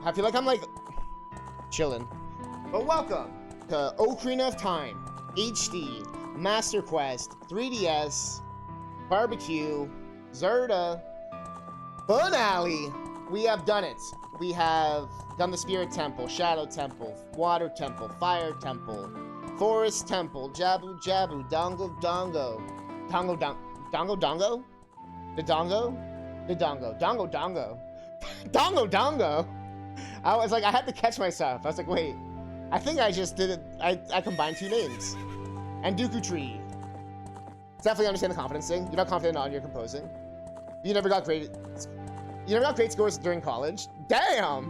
I feel like I'm like chilling. But welcome to Ocarina of Time HD Master Quest 3DS Barbecue Zelda Finale. We have done it. We have done the Spirit Temple, Shadow Temple, Water Temple, Fire Temple, Forest Temple, Jabu Jabu, Dongo Dongo, Dongo Dongo, Dongo Dongo, the Dongo, the Dongo, Dongo Dongo, Dongo Dongo. I was like, I had to catch myself. I was like, wait, I think I just did it. I combined two names. And Dooku Tree. Definitely understand the confidence thing. You're not confident on your composing. You never got great. You never got great scores during college. Damn.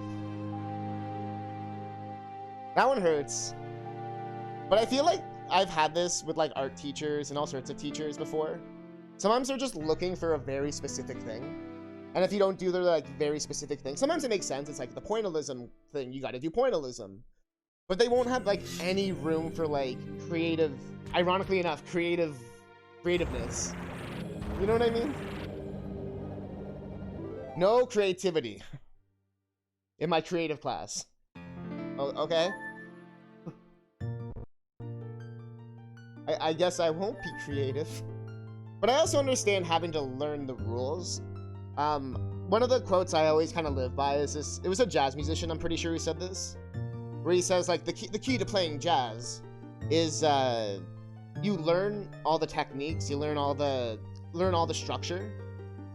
That one hurts. But I feel like I've had this with like art teachers and all sorts of teachers before. Sometimes they're just looking for a very specific thing. And if you don't do their like very specific thing, sometimes it makes sense. It's like the pointillism thing. You got to do pointillism. But they won't have like any room for like creative, ironically enough, creativeness. You know what I mean? No creativity in my creative class. Oh, okay. I guess I won't be creative. But I also understand having to learn the rules. One of the quotes I always kind of live by is this. It was a jazz musician, I'm pretty sure, who said this. Where he says, like, the key to playing jazz is you learn all the techniques, you learn all the structure,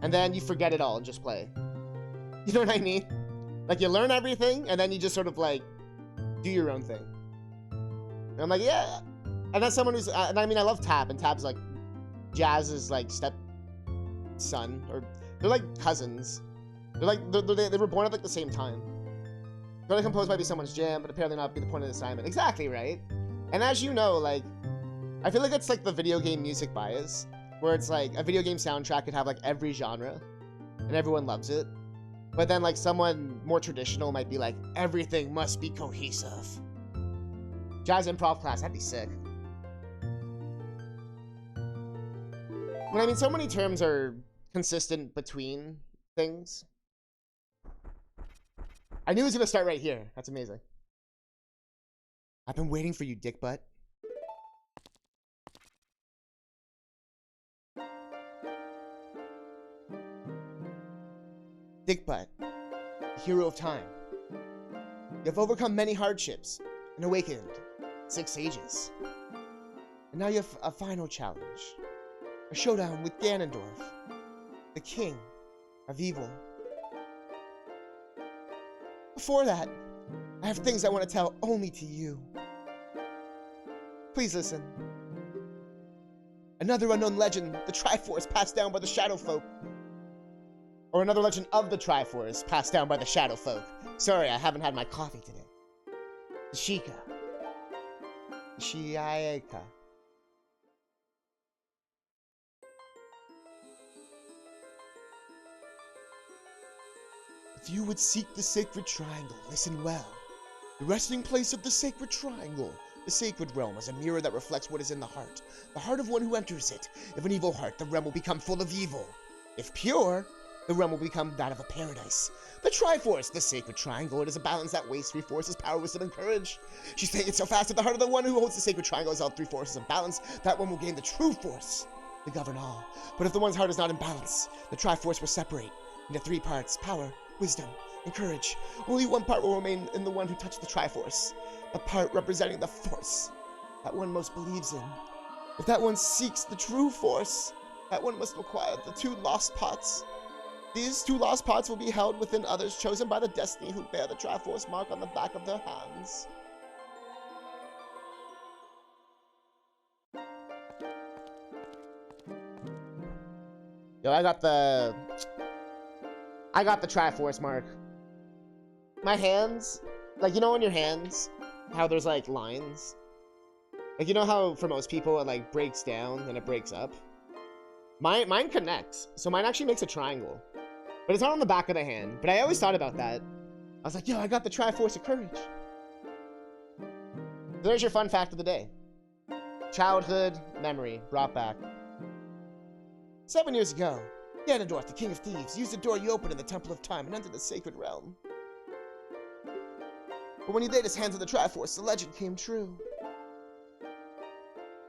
and then you forget it all and just play. You know what I mean? Like, you learn everything, and then you just sort of, like, do your own thing. And I'm like, yeah. And that's someone who's, and I mean, I love Tap, and Tap's, like, Jazz's, like, step-son, or they're, like, cousins. They're, like, they were born at, like, the same time. Gonna compose might be someone's jam, but apparently not be the point of the assignment. Exactly, right? And as you know, like, I feel like it's, like, the video game music bias, where it's, like, a video game soundtrack could have, like, every genre, and everyone loves it. But then, like, someone more traditional might be like, everything must be cohesive. Jazz improv class, that'd be sick. But I mean, so many terms are consistent between things. I knew it was gonna start right here. That's amazing. I've been waiting for you, dick butt. Dick butt, the hero of time. You have overcome many hardships and awakened 6 sages. And now you have a final challenge. A showdown with Ganondorf, the king of evil. Before that, I have things I want to tell only to you. Please listen. Another unknown legend, the Triforce passed down by the Shadow Folk. Or another legend of the Triforce passed down by the Shadow Folk. Sorry, I haven't had my coffee today. The Sheikah. The Shiaika. If you would seek the Sacred Triangle, listen well. The resting place of the Sacred Triangle. The Sacred Realm is a mirror that reflects what is in the heart of one who enters it. If an evil heart, the realm will become full of evil. If pure, the realm will become that of a paradise. The Triforce, the Sacred Triangle, it is a balance that weighs 3 forces, power, wisdom, and courage. She's saying it so fast, at the heart of the one who holds the Sacred Triangle is all 3 forces in balance, that one will gain the true force to govern all. But if the one's heart is not in balance, the Triforce will separate into 3 parts, power, wisdom, and courage. Only one part will remain in the one who touched the Triforce, a part representing the force that one most believes in. If that one seeks the true force, that one must acquire the 2 lost pots. These 2 lost pots will be held within others chosen by the destiny who bear the Triforce mark on the back of their hands. Yo, I got the Triforce mark. My hands, like, you know on your hands, how there's, like, lines? Like, you know how for most people it, like, breaks down and it breaks up? Mine connects, so mine actually makes a triangle. But it's not on the back of the hand. But I always thought about that. I was like, yo, I got the Triforce of Courage. So there's your fun fact of the day. Childhood memory brought back. 7 years ago, Ganondorf, the King of Thieves, used the door you opened in the Temple of Time and entered the Sacred Realm. But when he laid his hands on the Triforce, the legend came true.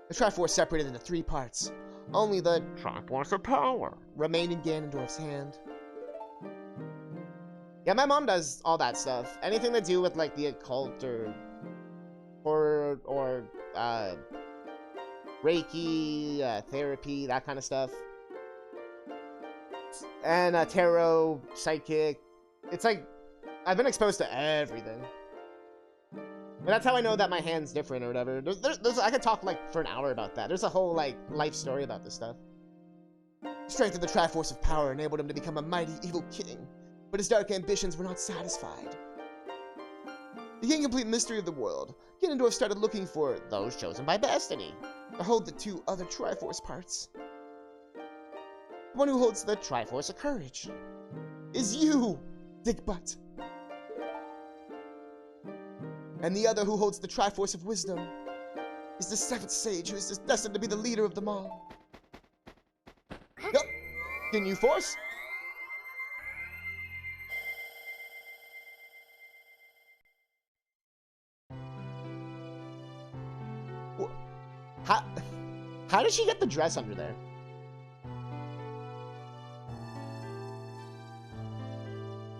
The Triforce separated into 3 parts. Only the Triforce of Power remained in Ganondorf's hand. Yeah, my mom does all that stuff. Anything to do with, like, the occult or horror or, Reiki, therapy, that kind of stuff. And, tarot, psychic. It's like, I've been exposed to everything. But that's how I know that my hand's different or whatever. I could talk, like, for an hour about that. There's a whole, like, life story about this stuff. The strength of the Triforce of Power enabled him to become a mighty evil king. But his dark ambitions were not satisfied. To gain complete mystery of the world, Ganondorf started looking for those chosen by destiny to hold the 2 other Triforce parts. The one who holds the Triforce of Courage is you, Dickbutt. And the other who holds the Triforce of Wisdom is the 7th Sage who is destined to be the leader of them all. Yup, Ginyu Force. How did she get the dress under there?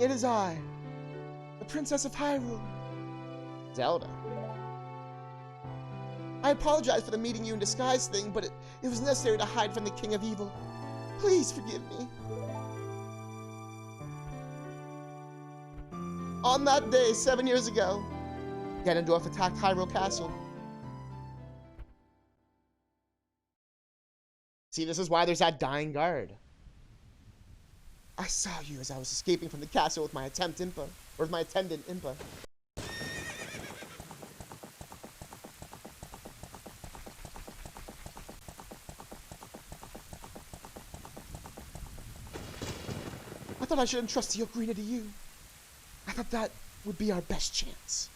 It is I, the Princess of Hyrule. Zelda. I apologize for the meeting you in disguise thing, but it was necessary to hide from the King of Evil. Please forgive me. On that day, 7 years ago, Ganondorf attacked Hyrule Castle. See, this is why there's that dying guard. I saw you as I was escaping from the castle with my attendant Impa. I thought I should entrust the Ocarina to you. I thought that would be our best chance.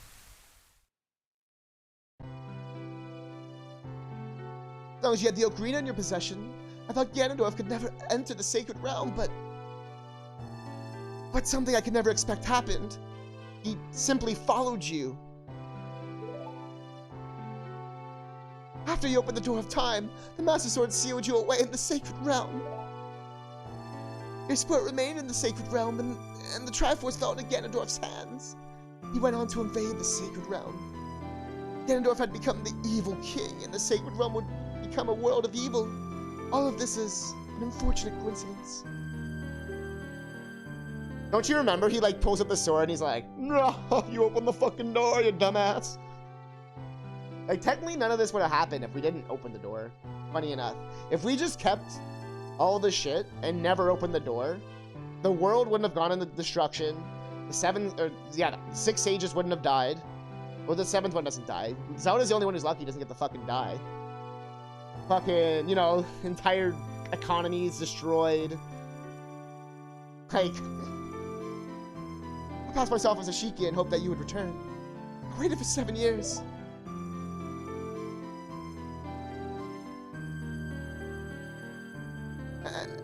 As long as you had the Ocarina in your possession, I thought Ganondorf could never enter the Sacred Realm, but something I could never expect happened. He simply followed you. After you opened the Door of Time, the Master Sword sealed you away in the Sacred Realm. Your spirit remained in the Sacred Realm, and the Triforce fell into Ganondorf's hands. He went on to invade the Sacred Realm. Ganondorf had become the evil king, and the Sacred Realm would become a world of evil. All of this is an unfortunate coincidence. Don't you remember he, like, pulls up the sword and he's like, "No, you opened the fucking door, you dumbass." Like, technically none of this would have happened if we didn't open the door. Funny enough. If we just kept all the shit and never opened the door, the world wouldn't have gone into destruction. The 6 sages wouldn't have died. Well, the 7th one doesn't die. Zelda's the only one who's lucky, doesn't get to fucking die. Fucking, you know, entire economies destroyed. Like, I passed myself as a Shiki and hoped that you would return. I waited for 7 years.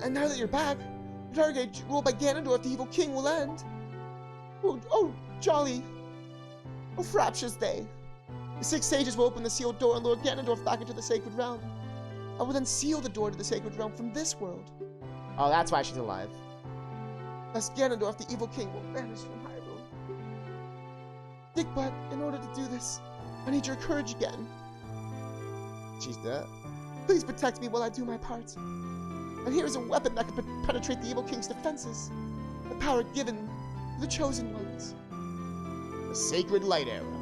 And now that you're back, the Dark Age ruled by Ganondorf, the evil king, will end. Oh, jolly. Oh, fraptious day. The 6 sages will open the sealed door and lure Ganondorf back into the Sacred Realm. I will then seal the door to the Sacred Realm from this world. Oh, that's why she's alive. Thus Ganondorf, the evil king, will vanish from Hyrule. Dickbutt, in order to do this, I need your courage again. She's dead. Please protect me while I do my part. And here is a weapon that can penetrate the evil king's defenses. The power given to the chosen ones. The Sacred Light Arrow.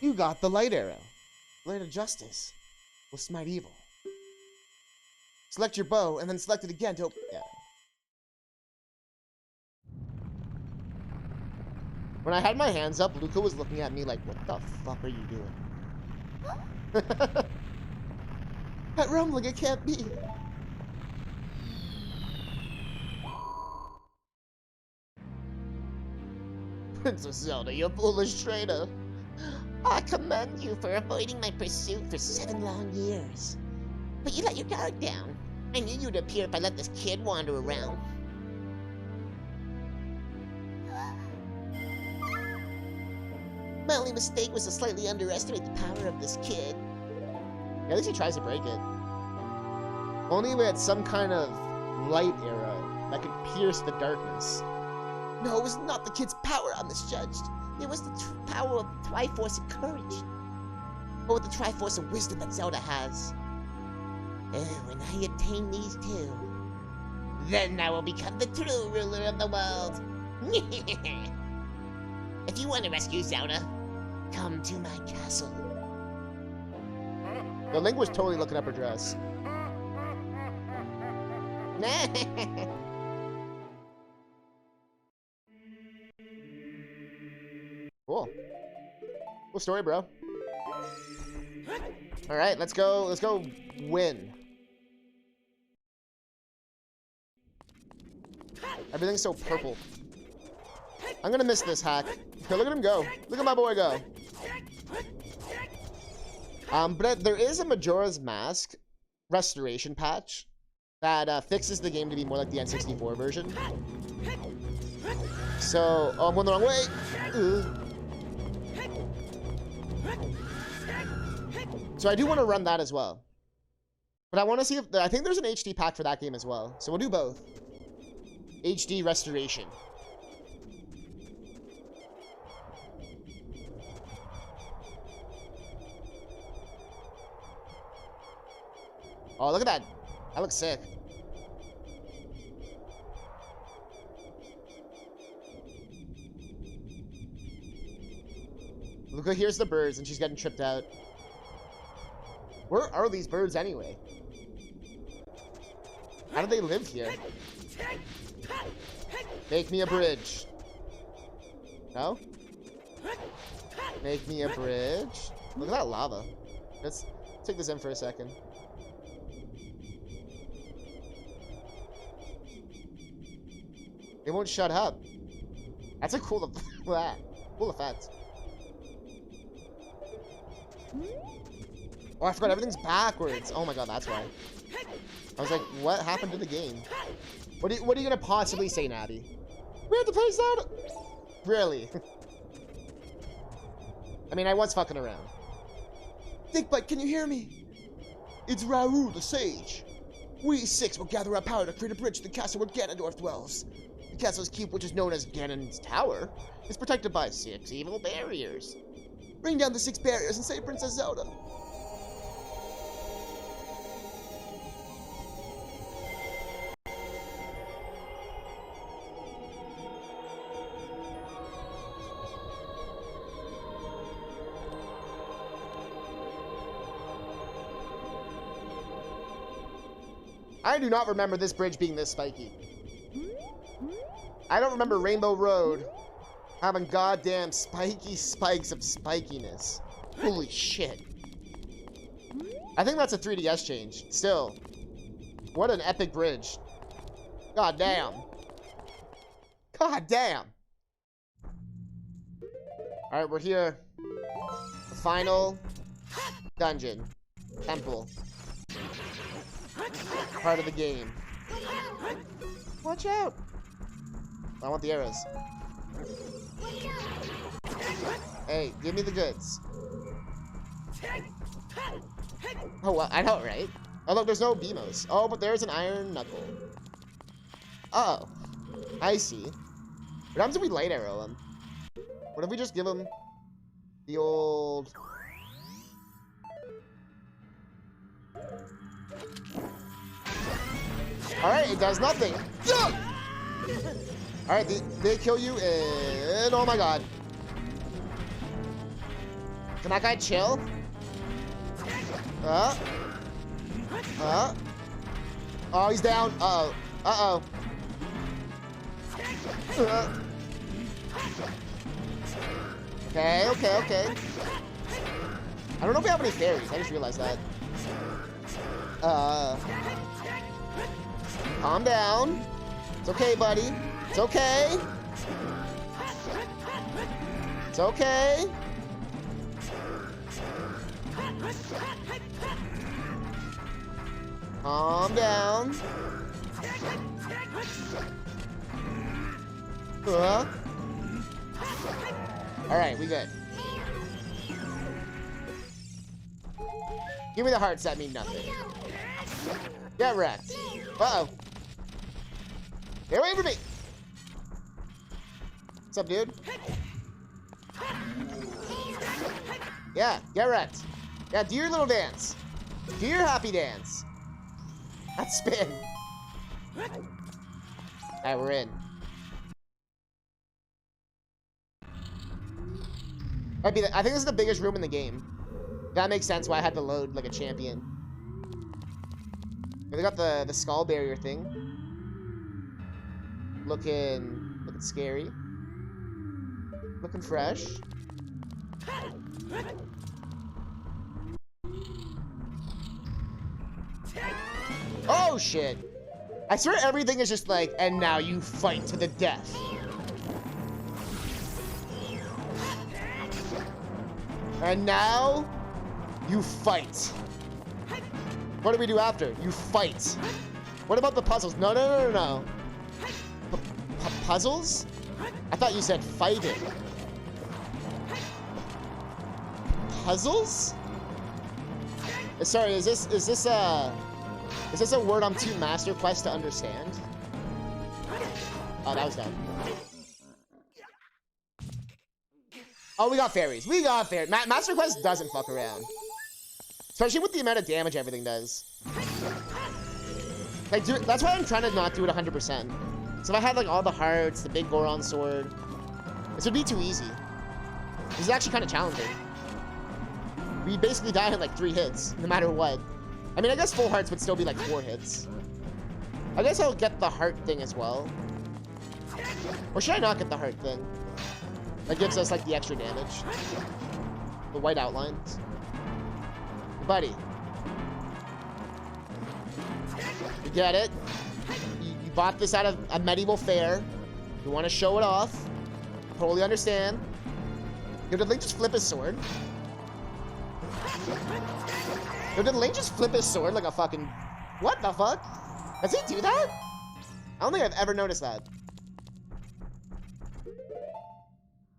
You got the light arrow. Light of justice will smite evil. Select your bow and then select it again to open. Yeah. When I had my hands up, Luca was looking at me like, "What the fuck are you doing?" That rumbling, it can't be. Princess Zelda, you foolish traitor. I commend you for avoiding my pursuit for 7 long years. But you let your guard down. I knew you'd appear if I let this kid wander around. My only mistake was to slightly underestimate the power of this kid. Yeah, at least he tries to break it. Only we had some kind of light arrow that could pierce the darkness. No, it was not the kid's power I misjudged. It was the power of Triforce and courage. Or the Triforce and wisdom that Zelda has. When I attain these two, then I will become the true ruler of the world. If you want to rescue Zelda, come to my castle. The Link was totally looking up her dress. Cool. Cool story, bro. All right, let's go. Let's go win. Everything's so purple. I'm gonna miss this hack. Okay, look at him go. Look at my boy go. But there is a Majora's Mask restoration patch that fixes the game to be more like the N64 version. So, oh, I'm going the wrong way. So I do want to run that as well. But I want to see if... I think there's an HD pack for that game as well. So we'll do both. HD restoration. Oh, look at that. That looks sick. Look, here's the birds, and she's getting tripped out. Where are these birds anyway? How do they live here? Make me a bridge. No? Make me a bridge. Look at that lava. Let's take this in for a second. They won't shut up. That's a cool effect. Oh, I forgot everything's backwards. Oh my god, that's why. I was like, what happened to the game? What are you gonna possibly say, Navi? We have to play Zelda. Really? I mean, I was fucking around. Dickbutt, can you hear me? It's Raoul the Sage. We 6 will gather our power to create a bridge to the castle where Ganondorf dwells. The castle's keep, which is known as Ganon's Tower, is protected by 6 evil barriers. Bring down the 6 barriers and save Princess Zelda. I do not remember this bridge being this spiky. I don't remember Rainbow Road having goddamn spiky spikes of spikiness. Holy shit. I think that's a 3DS change. Still. What an epic bridge. God damn. God damn. Alright, we're here. The final dungeon. Temple. Part of the game. Watch out! I want the arrows. Hey, give me the goods. Oh, well, I know, right? Oh, look, there's no BMOs. Oh, but there's an iron knuckle. Uh oh. I see. What happens if we light arrow him? What if we just give him the old... Alright, it does nothing. Alright, they kill you and... Oh my god. Can that guy chill? Oh, he's down. Uh-oh. Uh-oh. Okay, okay, okay. I don't know if we have any fairies. I just realized that. Calm down. It's okay, buddy. It's okay. It's okay. Calm down. Alright, we good. Give me the hearts that mean nothing. Get wrecked. Uh-oh. Get away from me! What's up, dude? Yeah, get wrecked. Yeah, do your little dance. Do your happy dance. That spin. Alright, we're in. Might be I think this is the biggest room in the game. That makes sense why I had to load like a champion. They got the skull barrier thing. Looking scary. Looking fresh. Oh shit! I swear everything is just like, and now you fight to the death. And now you fight. What do we do after? You fight. What about the puzzles? No, no, no, no, no. Puzzles? I thought you said fighting. Puzzles? Sorry, is this a word I'm too Master Quest to understand? Oh, that was dumb. Oh, we got fairies. We got fairies. Master Quest doesn't fuck around. Especially with the amount of damage everything does. Like, that's why I'm trying to not do it 100%. So if I had, like, all the hearts, the big Goron sword, this would be too easy. This is actually kind of challenging. We basically die in, like, 3 hits, no matter what. I mean, I guess full hearts would still be, like, 4 hits. I guess I'll get the heart thing as well. Or should I not get the heart thing? That gives us, like, the extra damage. The white outlines. Buddy. You get it? You bought this out of a medieval fair. You want to show it off. Totally understand. Yo, did Link just flip his sword? Yo, did Link just flip his sword like a fucking... What the fuck? Does he do that? I don't think I've ever noticed that.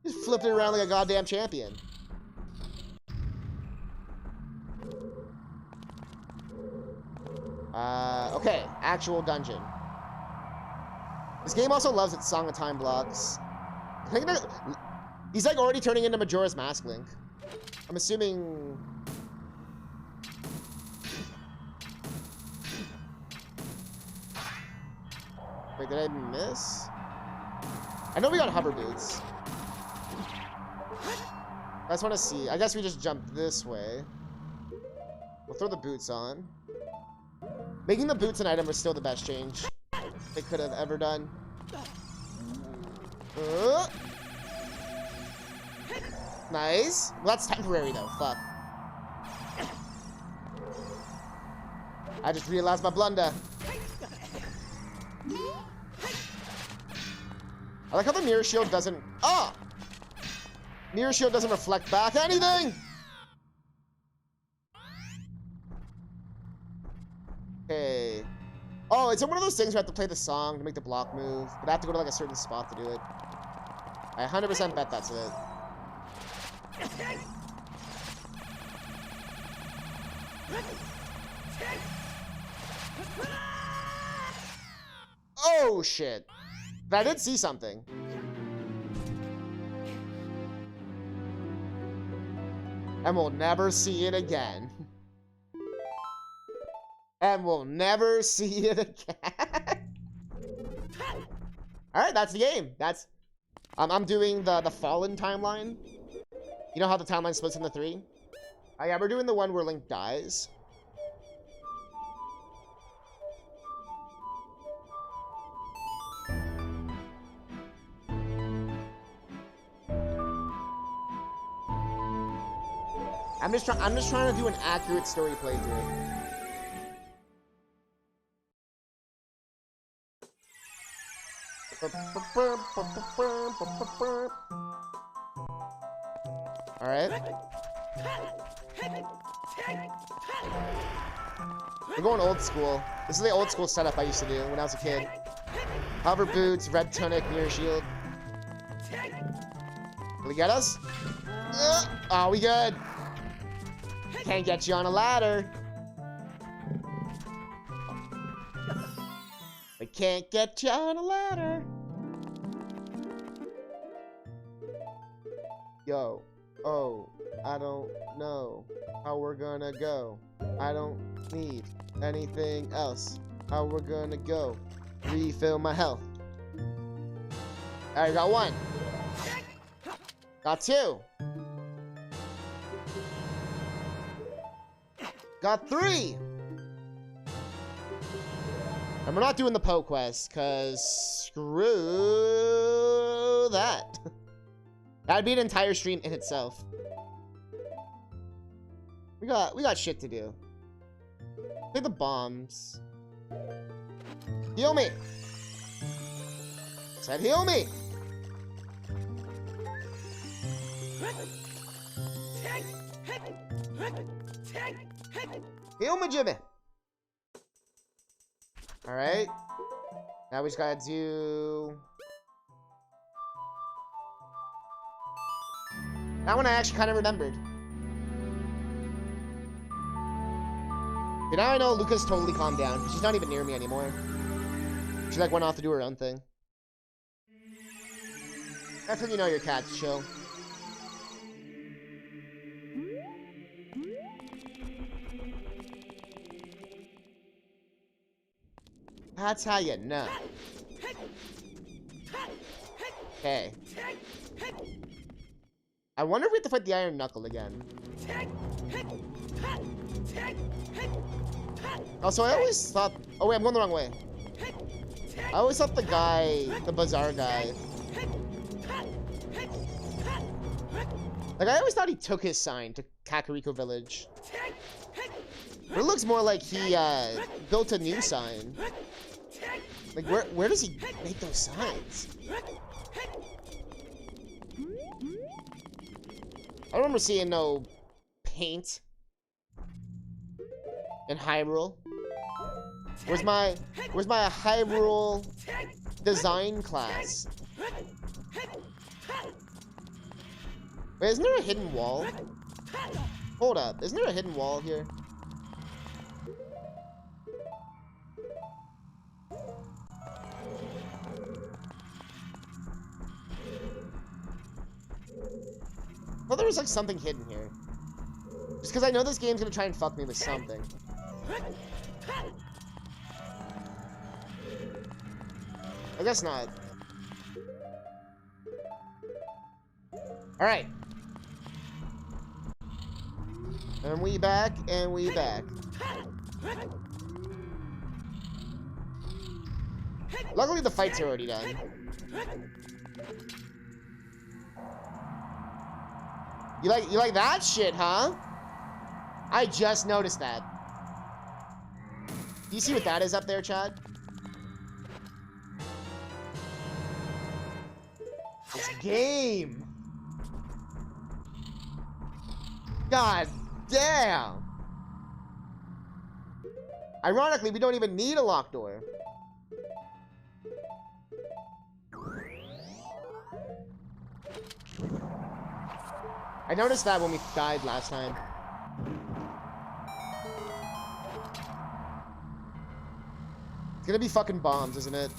Just flipped it around like a goddamn champion. Okay, actual dungeon. This game also loves its Song of Time blocks. I think he's like already turning into Majora's Mask Link. I'm assuming... Wait, did I miss? I know we got hover boots. I just want to see. I guess we just jump this way. We'll throw the boots on. Making the boots an item was still the best change they could have ever done. Nice. Well, that's temporary though. Fuck. I just realized my blunder. I like how the mirror shield doesn't... Oh! Mirror shield doesn't reflect back anything! Okay. Oh, it's one of those things where I have to play the song to make the block move, but I have to go to like a certain spot to do it. I 100% bet that's it. Oh, shit. But I did see something. And we'll never see it again. And we'll never see it again. Alright, that's the game. That's... I'm doing the Fallen timeline. You know how the timeline splits into 3? Oh yeah, we're doing the one where Link dies. I'm just trying to do an accurate story playthrough. Alright. We're going old school. This is the old school setup I used to do when I was a kid. Hover boots, red tunic, mirror shield. Will he get us? Oh, we good. Can't get you on a ladder. We can't get you on a ladder. Yo, oh, I don't know how we're gonna go. I don't need anything else. How we're gonna go. Refill my health. Alright, got 1. Got 2. Got 3. And we're not doing the Poe quest, because screw that. That'd be an entire stream in itself. We got shit to do. Take the bombs. Heal me. Said heal me. Heal me, Jimmy. Alright. Now we just gotta do... That one I actually kind of remembered. Okay, now I know Luca's totally calmed down. She's not even near me anymore. She like went off to do her own thing. That's when you know your cat's chill. That's how you know. Okay. I wonder if we have to fight the Iron Knuckle again. Also, I always thought... Oh, wait, I'm going the wrong way. I always thought the guy, the bazaar guy... Like, I always thought he took his sign to Kakariko Village. But it looks more like he, built a new sign. Like, where does he make those signs? I don't remember seeing no paint in Hyrule. Where's my Hyrule design class? Wait, isn't there a hidden wall? Hold up, isn't there a hidden wall here? Well, there was like something hidden here. Just because I know this game's gonna try and fuck me with something. I guess not. Alright. And we back, and we back. Luckily the fights are already done. You like that shit, huh? I just noticed that. Do you see what that is up there, Chad? This game. God damn. Ironically, we don't even need a locked door. I noticed that when we died last time. It's gonna be fucking bombs, isn't it?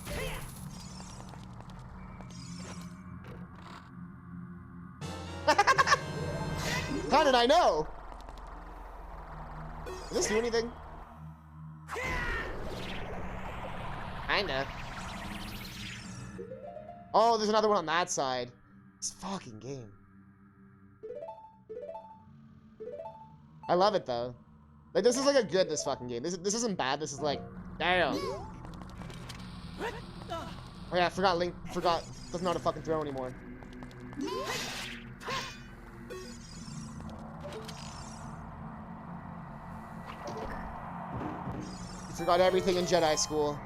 How did I know? Does this do anything? Kinda. Oh, there's another one on that side. This fucking game. I love it though. Like this is like a good this fucking game. This isn't bad. This is like damn. Oh yeah, I forgot Link doesn't know how to fucking throw anymore. You forgot everything in Jedi school.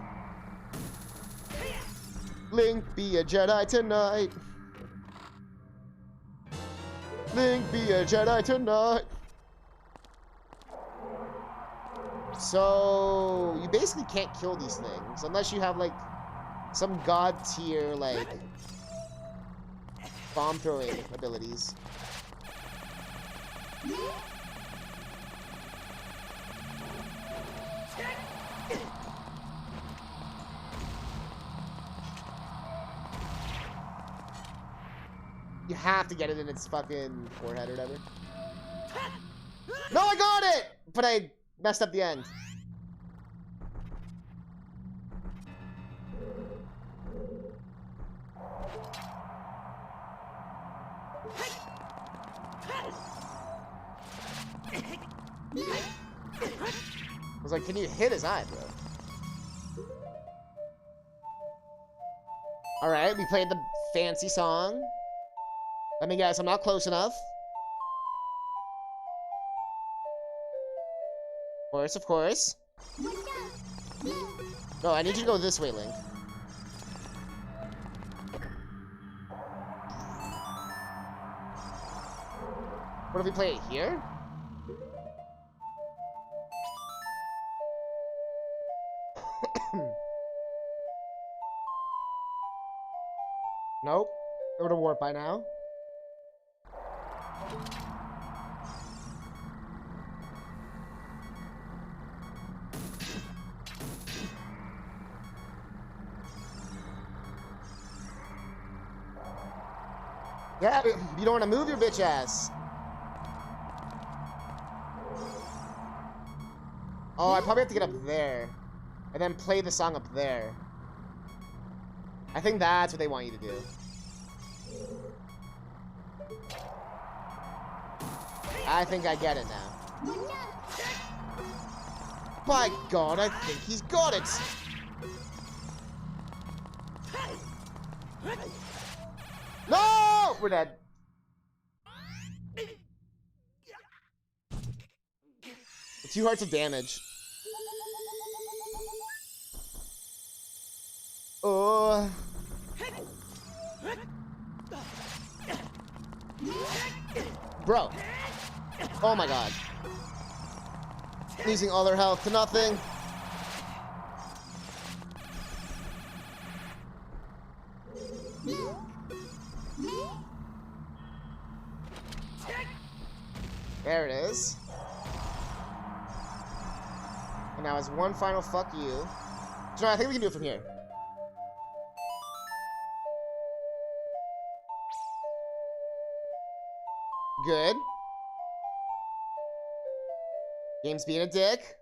Link, be a Jedi tonight. Link, be a Jedi tonight. So you basically can't kill these things unless you have like some god tier like bomb throwing abilities. You have to get it in its fucking forehead or whatever. No, I got it! But I messed up the end. I was like, can you hit his eye, bro? Alright, we played the fancy song. Let me guess, I'm not close enough. Of course, of course. No, I need you to go this way, Link. What if we play it here? Nope. It would have warped by now. Yeah, you don't want to move your bitch ass. Oh, I probably have to get up there. And then play the song up there. I think that's what they want you to do. I think I get it now. By God, I think he's got it. No! We're dead. It's 2 hearts of damage. Oh. Bro. Oh my God. Losing all their health to nothing. There it is. And now it's one final fuck you. So no, I think we can do it from here. Good. Game's being a dick.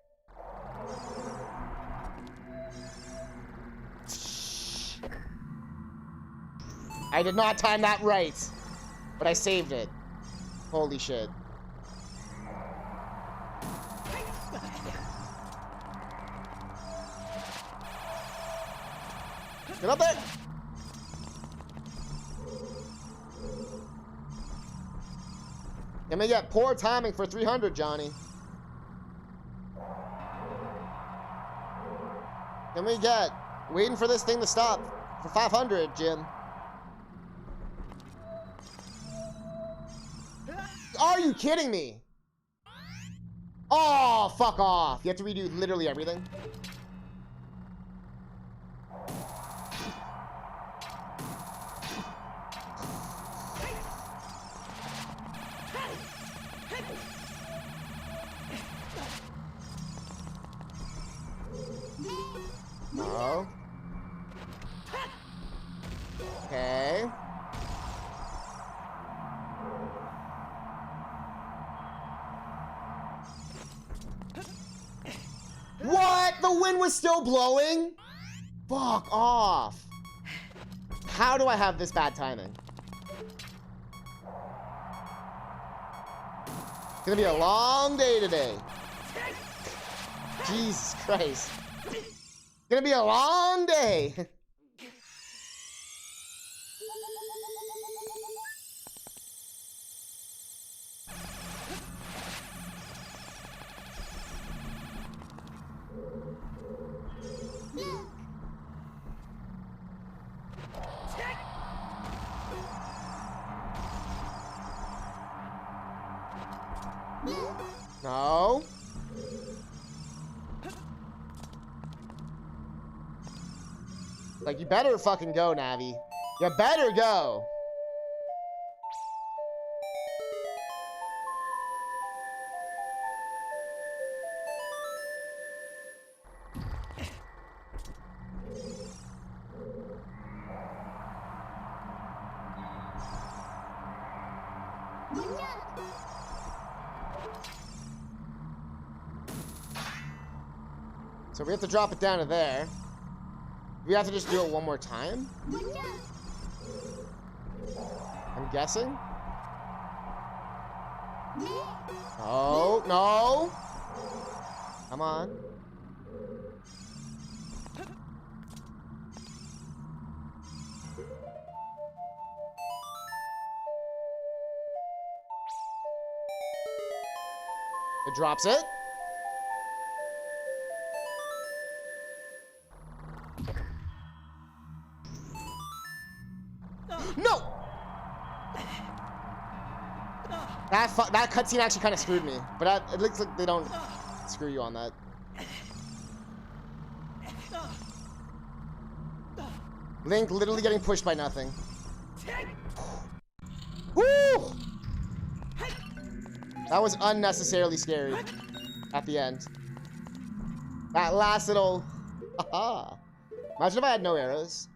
I did not time that right. But I saved it. Holy shit. Get up there! Let me get poor timing for 300, Johnny. Can we get waiting for this thing to stop for 500, Jim? Are you kidding me? Oh, fuck off. You have to redo literally everything. No. Okay. What? The wind was still blowing? Fuck off. How do I have this bad timing? It's gonna be a long day today. Jesus Christ. It's gonna be a long day. Like, you better fucking go, Navi. You better go. So we have to drop it down to there. We have to just do it one more time? I'm guessing? Oh, no! Come on. It drops it. No! That cutscene actually kind of screwed me, but it looks like they don't screw you on that. Link literally getting pushed by nothing. Woo! That was unnecessarily scary at the end. That last little... Haha. Imagine if I had no arrows.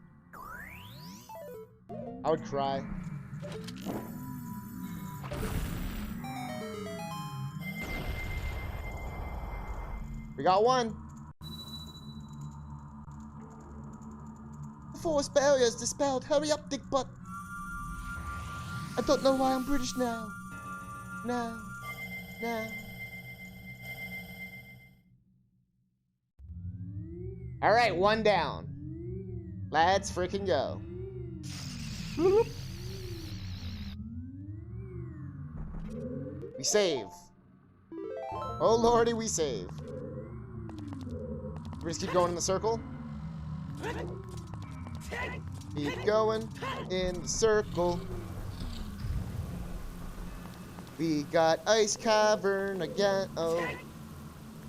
I would cry. We got one. The force barrier is dispelled. Hurry up, dick butt. I don't know why I'm British now. Now. Alright, one down. Let's freaking go. We save. Oh lordy, we save. We just keep going in the circle. Keep going in the circle. We got ice cavern again. Oh,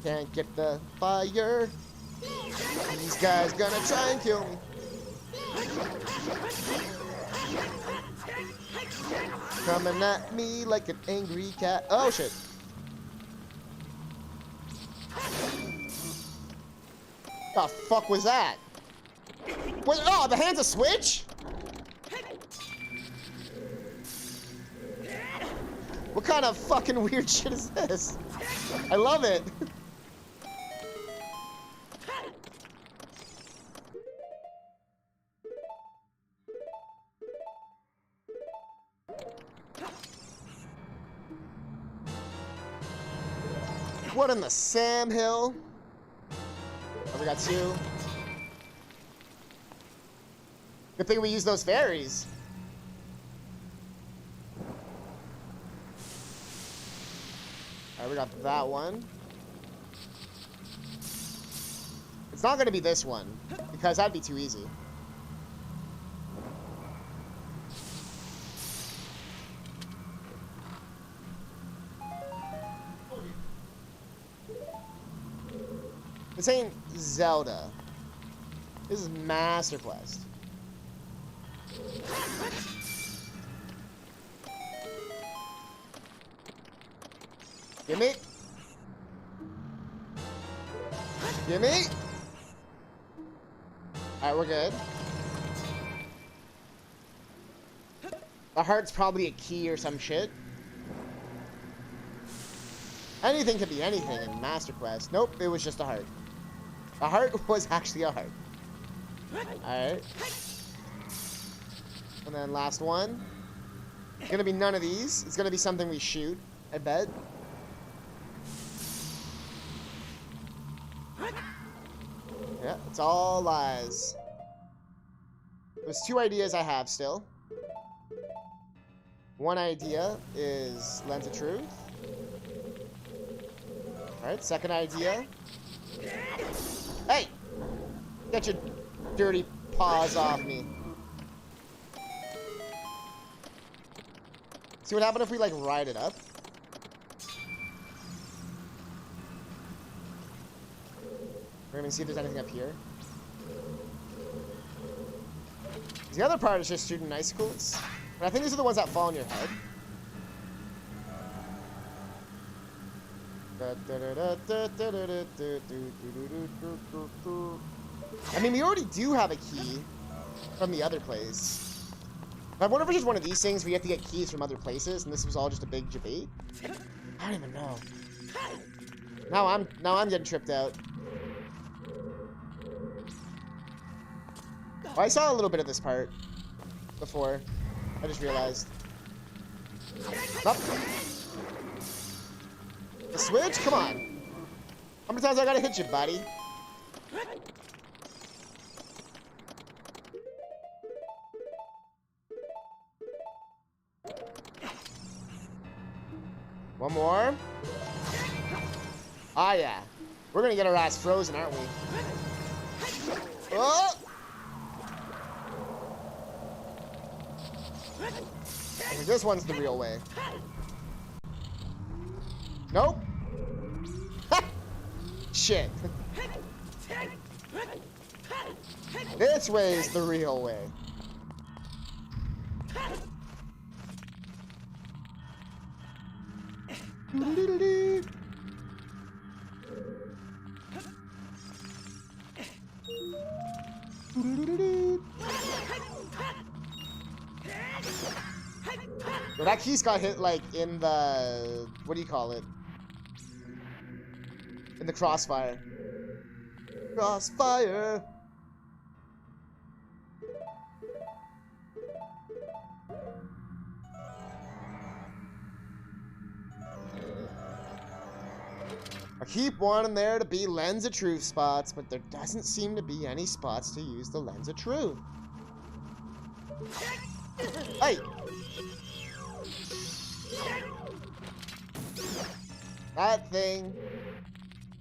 can't get the fire. These guys gonna try and kill me. Coming at me like an angry cat. Oh shit. The fuck was that? Wait, oh, the hand's a switch? What kind of fucking weird shit is this? I love it. What in the Sam Hill? Oh, we got two. Good thing we used those fairies. Alright, we got that one. It's not gonna be this one, because that'd be too easy. This ain't Zelda. This is Master Quest. Gimme. Gimme. Alright, we're good. The heart's probably a key or some shit. Anything could be anything in Master Quest. Nope, it was just a heart. The heart was actually a heart. Alright. And then last one. It's gonna be none of these. It's gonna be something we shoot, I bet. Yeah, it's all lies. There's two ideas I have still. One idea is Lens of Truth. Alright, second idea. Hey! Get your dirty paws off me. See what happened if we, like, ride it up? We're gonna see if there's anything up here. The other part is just shooting icicles. But I think these are the ones that fall on your head. I mean, we already do have a key from the other place. I wonder if it's just one of these things where you have to get keys from other places, and this was all just a big debate. I don't even know. Now I'm getting tripped out. Oh, I saw a little bit of this part before. I just realized. Up. The switch? Come on. How many times I gotta hit you, buddy? One more. Ah, yeah. We're gonna get our ass frozen, aren't we? Oh! This one's the real way. Nope. Shit. This way is the real way. Well, that keys got hit, like, in the... What do you call it? In the crossfire. Crossfire! I keep wanting there to be Lens of Truth spots, but there doesn't seem to be any spots to use the Lens of Truth. Hey! That thing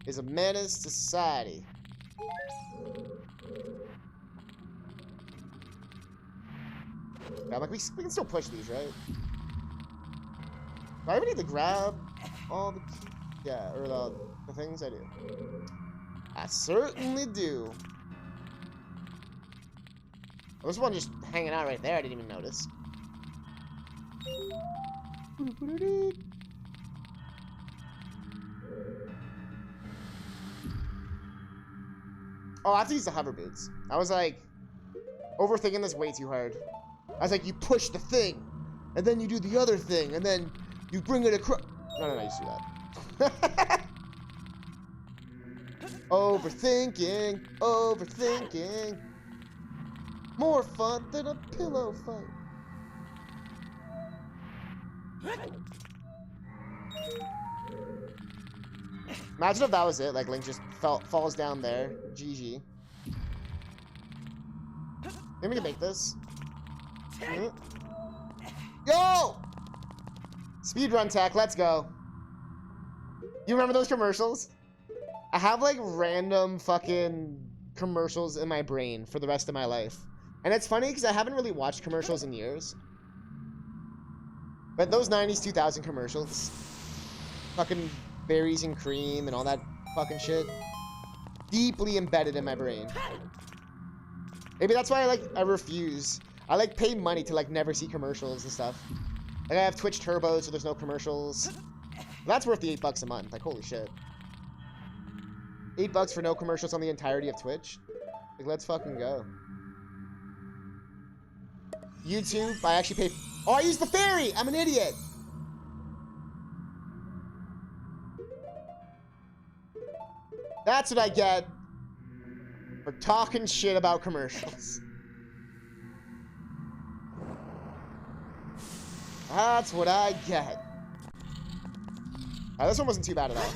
is a menace to society. Yeah, like we can still push these, right? Do I even need to grab all the... Yeah, or the things I do. I certainly do. Well, this one just hanging out right there, I didn't even notice. Oh, I have to use the hover boots. I was like, overthinking this way too hard. I was like, you push the thing, and then you do the other thing, and then you bring it across. No, you just do that. Overthinking. More fun than a pillow fight. Imagine if that was it, like Link just falls down there. GG. Maybe we can make this. Yo! Speedrun tech, let's go. You remember those commercials? I have like random fucking commercials in my brain for the rest of my life. And it's funny because I haven't really watched commercials in years. But those 90s, 2000 commercials, fucking berries and cream and all that fucking shit, deeply embedded in my brain. Maybe that's why I refuse. I like pay money to like never see commercials and stuff. Like I have Twitch Turbo so there's no commercials. That's worth the $8 a month. Like holy shit. $8 for no commercials on the entirety of Twitch. Like let's fucking go. YouTube, I actually pay. Oh, I used the fairy! I'm an idiot! That's what I get for talking shit about commercials. That's what I get. This one wasn't too bad at all.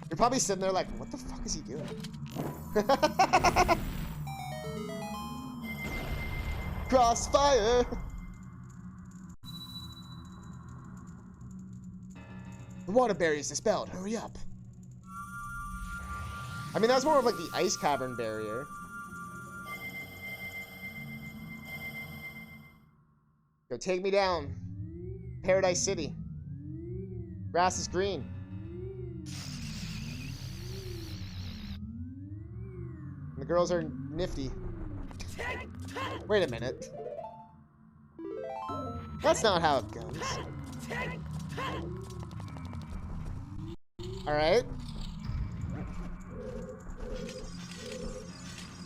You're probably sitting there like, what the fuck is he doing? Crossfire! The water barrier is dispelled. Hurry up. I mean, that was more of like the ice cavern barrier. Go take me down. Paradise City. Grass is green. The girls are nifty. Wait a minute. That's not how it goes. Alright.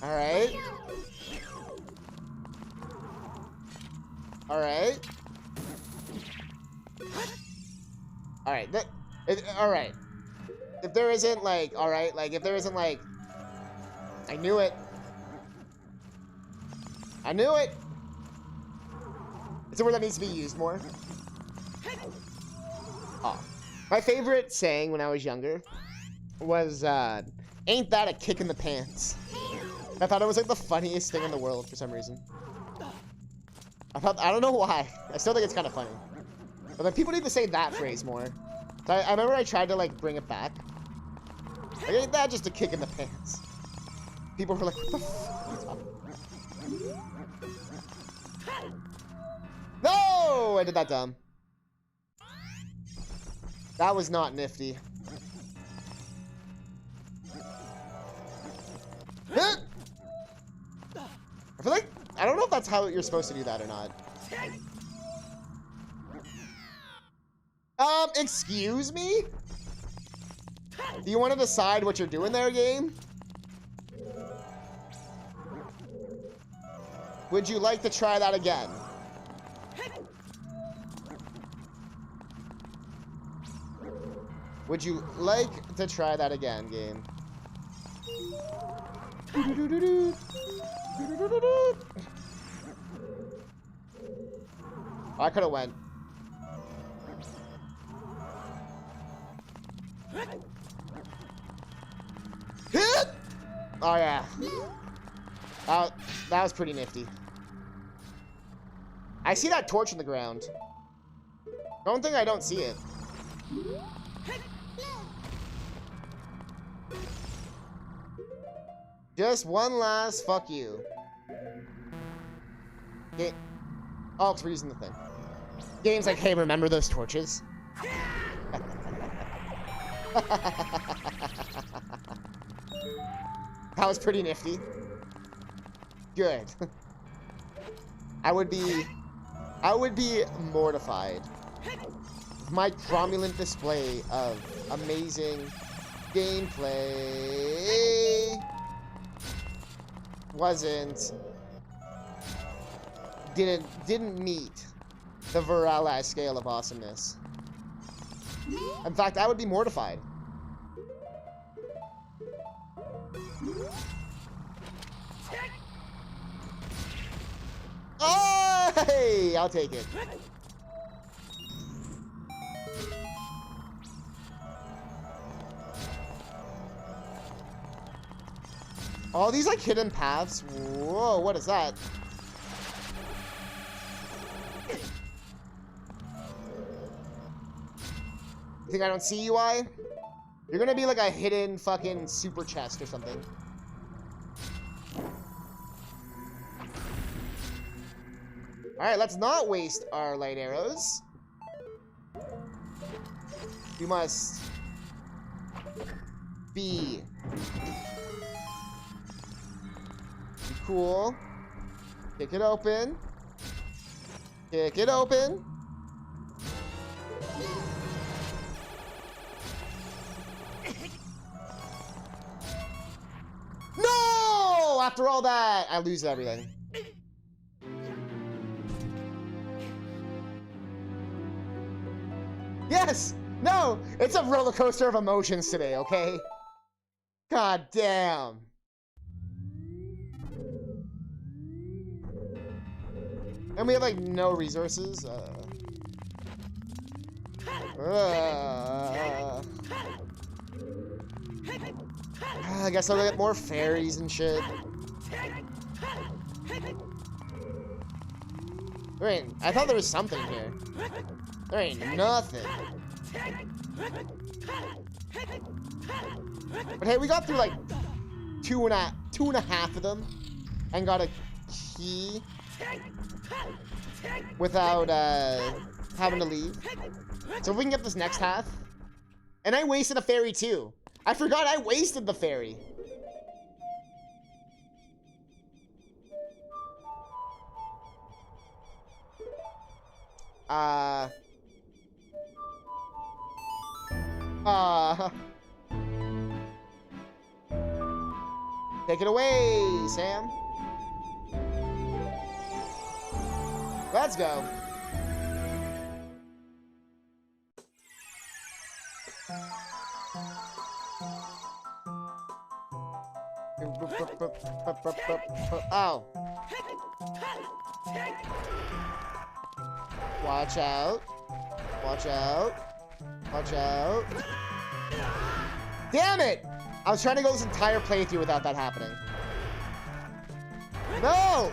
Alright. Alright. Alright. Alright. If there isn't, like, alright, like, if there isn't, like... I knew it. I knew it! It's a word that needs to be used more. Oh. My favorite saying when I was younger was, ain't that a kick in the pants? I thought it was, like, the funniest thing in the world for some reason. I don't know why. I still think it's kind of funny. But then people need to say that phrase more. So I remember I tried to, like, bring it back. Like, ain't that just a kick in the pants? People were like, what the fuck are you talking about? No! I did that dumb. That was not nifty. I feel like, I don't know if that's how you're supposed to do that or not. Excuse me? Do you want to decide what you're doing there, game? Would you like to try that again? Would you like to try that again, game? I could have went. Hit! Oh yeah. That was pretty nifty. I see that torch in the ground. Don't think I don't see it. Just one last fuck you. Okay. Oh, because we're using the thing. Game's like, hey, remember those torches? That was pretty nifty. Good. I would be mortified if my cromulent display of amazing gameplay didn't meet the Virali scale of awesomeness. In fact, I would be mortified. Oh, hey, I'll take it. All these like hidden paths. Whoa, what is that? You think I don't see UI? You're gonna be like a hidden fucking super chest or something. Alright, let's not waste our light arrows. We must be cool. Kick it open. Kick it open. No! After all that, I lose everything. Yes! No! It's a roller coaster of emotions today, okay? God damn. And we have, like, no resources. I guess I'll get more fairies and shit. Wait, I thought there was something here. There ain't nothing. But hey, we got through like two and a half of them and got a key without having to leave. So if we can get this next half. And I wasted a fairy too. I forgot I wasted the fairy. Uh... Uh... Take it away, Sam. Let's go. Oh. Watch out. Watch out. Watch out. Damn it! I was trying to go this entire playthrough without that happening. No!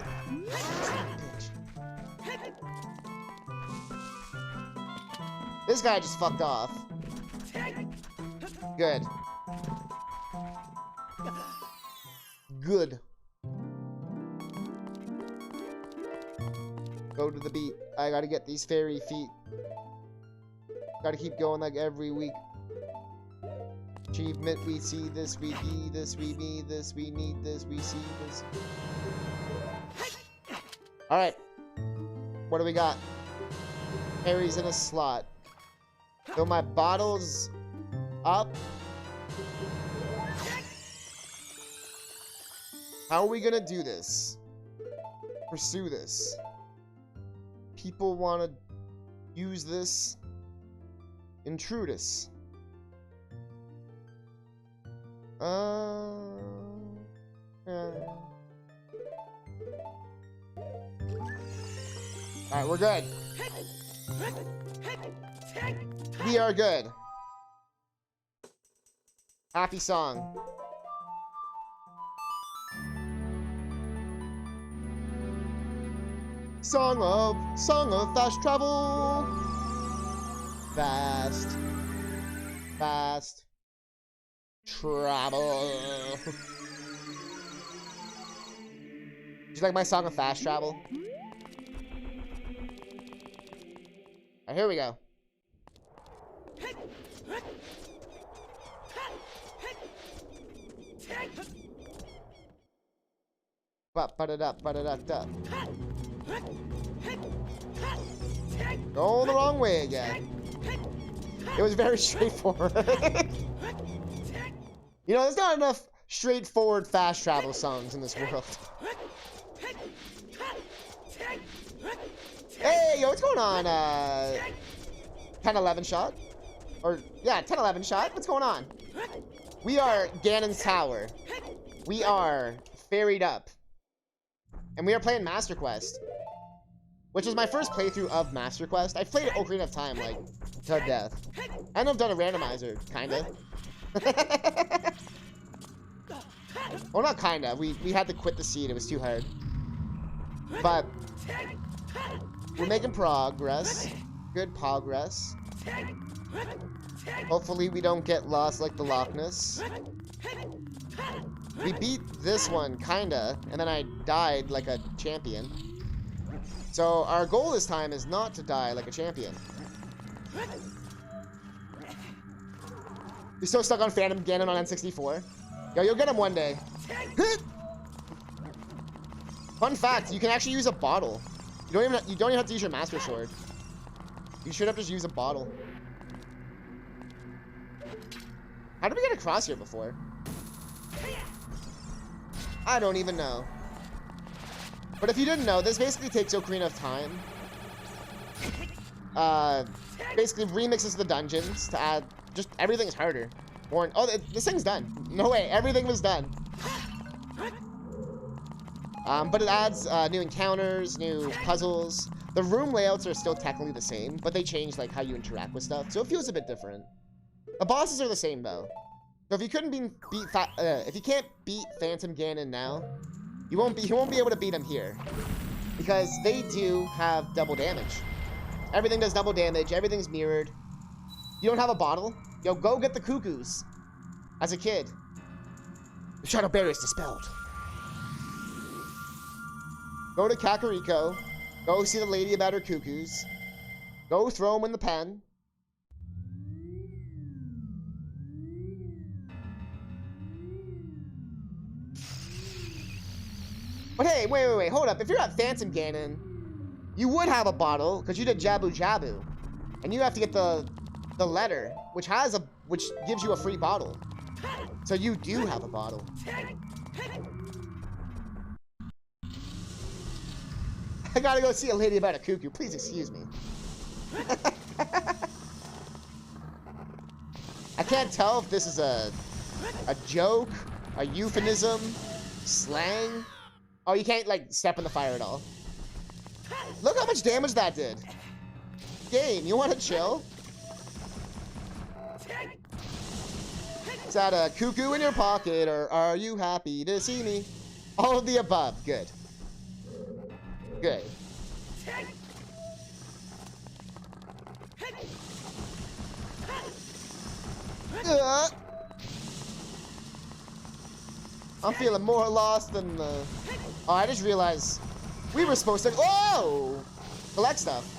This guy just fucked off. Good. Good. Go to the beat. I gotta get these fairy feet. Gotta keep going like every week. Achievement, we see this, we be this, we be this, we need this, we see this. Alright. What do we got? Harry's in a slot. Fill my bottles up. How are we gonna do this? Pursue this. People wanna use this. Intrude us. Yeah. Alright, we're good. We are good. Happy song. Song of fast travel. Fast travel. Did you like my song of fast travel? Alright, here we go. Ba-da-da-ba-da-da-da. Going the wrong way again. It was very straightforward. You know, there's not enough straightforward fast travel songs in this world. Hey, yo, what's going on? 10-11 shot? Or, yeah, 10-11 shot. What's going on? We are Ganon's Tower. We are ferried up. And we are playing Master Quest. Which is my first playthrough of Master Quest. I've played Ocarina of Time, like, to death. And I've done a randomizer, kinda. Well, not kinda. We had to quit the seed. It was too hard. But we're making progress. Good progress. Hopefully we don't get lost like the Loch Ness. We beat this one, kinda, and then I died like a champion. So our goal this time is not to die like a champion. You're so stuck on Phantom Ganon on N64. Yo, you'll get him one day. Fun fact, you can actually use a bottle. You don't even have to use your Master Sword. You should have just used a bottle. How did we get across here before? I don't even know. But if you didn't know, this basically takes Ocarina of Time. Basically remixes the dungeons to add just everything's harder. This thing's done. No way, everything was done. But it adds new encounters, new puzzles. The room layouts are still technically the same, but they change like how you interact with stuff, so it feels a bit different. The bosses are the same though. So if you if you can't beat Phantom Ganon now, you won't be able to beat him here, because they do have double damage. Everything does double damage. Everything's mirrored. You don't have a bottle? Yo, go get the cuckoos. As a kid. The shadow barrier is dispelled. Go to Kakariko. Go see the lady about her cuckoos. Go throw them in the pen. But hey, wait, hold up. If you're at Phantom Ganon, you would have a bottle because you did Jabu Jabu, and you have to get the letter, which gives you a free bottle. So you do have a bottle. I gotta go see a lady about a cuckoo. Please excuse me. I can't tell if this is a joke, a euphemism, slang. Oh, you can't, like, step in the fire at all. Look how much damage that did. Game, you want to chill? Is that a cuckoo in your pocket, or are you happy to see me? All of the above. Good. Good. I'm feeling more lost than the... Oh, I just realized we were supposed to... Oh! Collect stuff.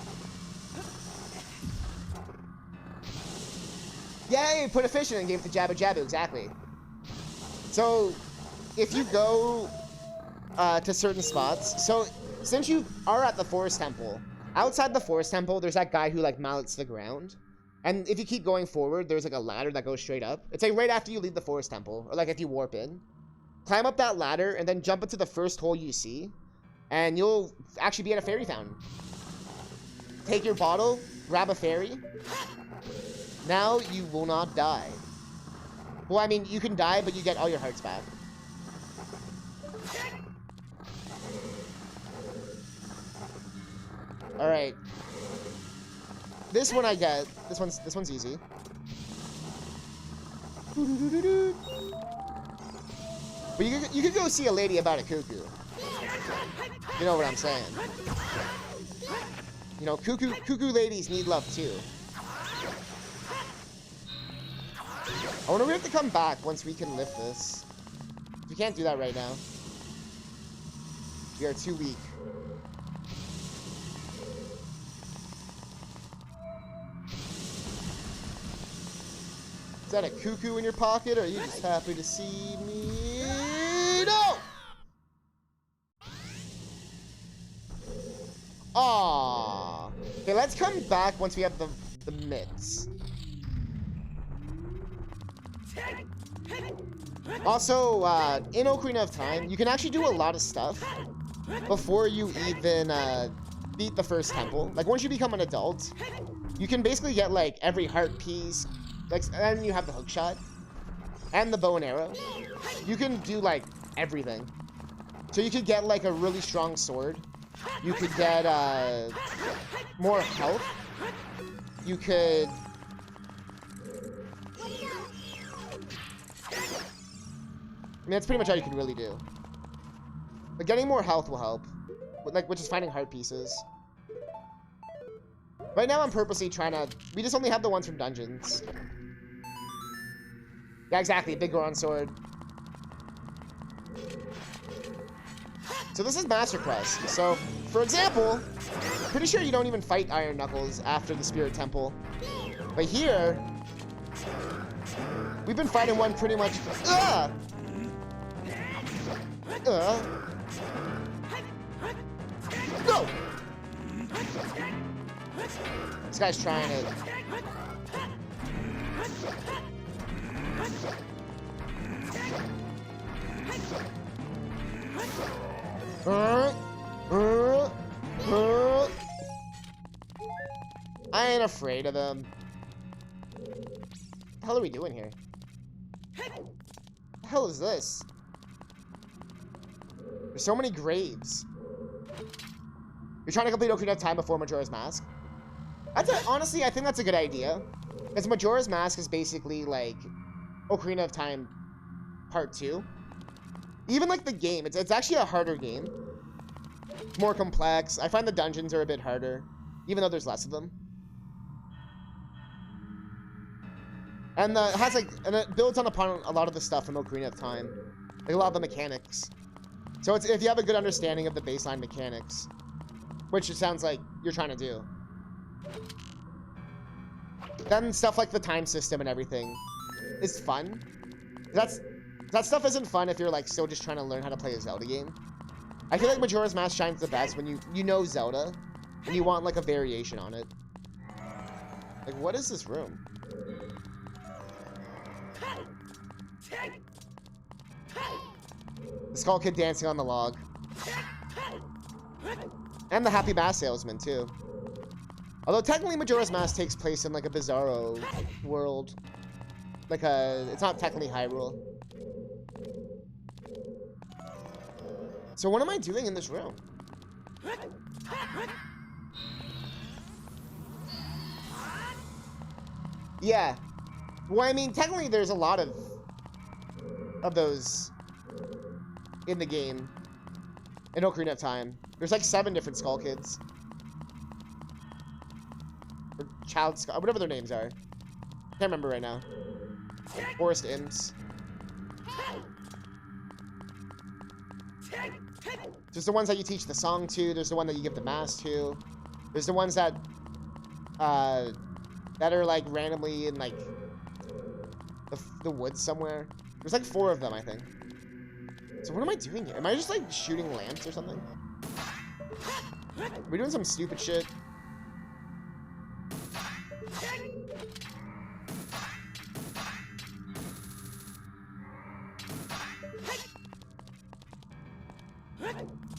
Yay! Put a fish in and gave it to Jabu Jabu. Exactly. So, if you go to certain spots... So, since you are at the Forest Temple, outside the Forest Temple, there's that guy who, like, mallets the ground. And if you keep going forward, there's, like, a ladder that goes straight up. It's, like, right after you leave the Forest Temple. Or, like, if you warp in. Climb up that ladder, and then jump into the first hole you see. And you'll actually be at a fairy fountain. Take your bottle, grab a fairy. Now you will not die. Well, I mean, you can die, but you get all your hearts back. Alright. This one I get. This one's easy. But you could go see a lady about a cuckoo. You know what I'm saying. You know, cuckoo ladies need love too. I wonder if we have to come back once we can lift this. We can't do that right now. We are too weak. Is that a cuckoo in your pocket, or are you just happy to see me? No! Aww. Okay, let's come back once we have the mitts. Also, in Ocarina of Time, you can actually do a lot of stuff before you even beat the first temple. Like, once you become an adult, you can basically get, like, every heart piece. Like, and you have the hook shot and the bow and arrow. You can do, like, everything. So you could get, like, a really strong sword. You could get more health. You could... I mean, that's pretty much all you can really do. But getting more health will help. Like, which is finding heart pieces. Right now I'm purposely trying to... We just only have the ones from dungeons. Yeah, exactly. Big Goron sword. So this is Master Quest. So, for example, pretty sure you don't even fight Iron Knuckles after the Spirit Temple. But here, we've been fighting one pretty much... No! This guy's trying it. I ain't afraid of them. What the hell are we doing here? What the hell is this? There's so many graves. You're trying to complete Ocarina of Time before Majora's Mask? Honestly, I think that's a good idea. Because Majora's Mask is basically like Ocarina of Time Part 2. Even like the game, it's actually a harder game. It's more complex. I find the dungeons are a bit harder, even though there's less of them. And it builds upon a lot of the stuff from Ocarina of Time, like a lot of the mechanics. So if you have a good understanding of the baseline mechanics, which it sounds like you're trying to do, then stuff like the time system and everything is fun. That stuff isn't fun if you're like still just trying to learn how to play a Zelda game. I feel like Majora's Mask shines the best when you know Zelda, and you want like a variation on it. Like, what is this room? The Skull Kid dancing on the log. And the Happy Mask Salesman, too. Although, technically, Majora's Mask takes place in, like, a Bizarro world. Like, it's not technically Hyrule. So, what am I doing in this room? Yeah. Well, I mean, technically, there's a lot of those in the game. In Ocarina of Time. There's like 7 different Skull Kids. Or Child Skull, whatever their names are. Can't remember right now. Forest Imps. There's the ones that you teach the song to. There's the one that you give the mask to. There's the ones that are like randomly in like the woods somewhere. There's like 4 of them, I think. So what am I doing here? Am I just like shooting lamps or something? Are we doing some stupid shit?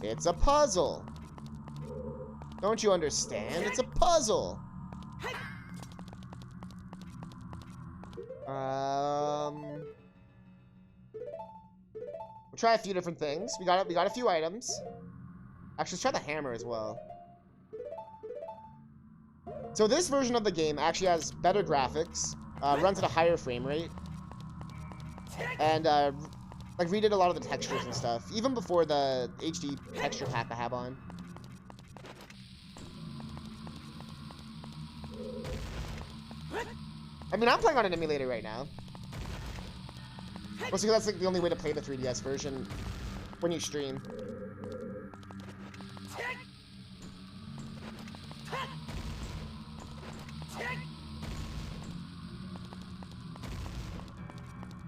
It's a puzzle. Don't you understand? It's a puzzle. We'll try a few different things. We got a few items. Actually, let's try the hammer as well. So this version of the game actually has better graphics, runs at a higher frame rate, and like redid a lot of the textures and stuff, even before the HD texture pack I have on. I mean, I'm playing on an emulator right now. Mostly because that's like the only way to play the 3DS version when you stream.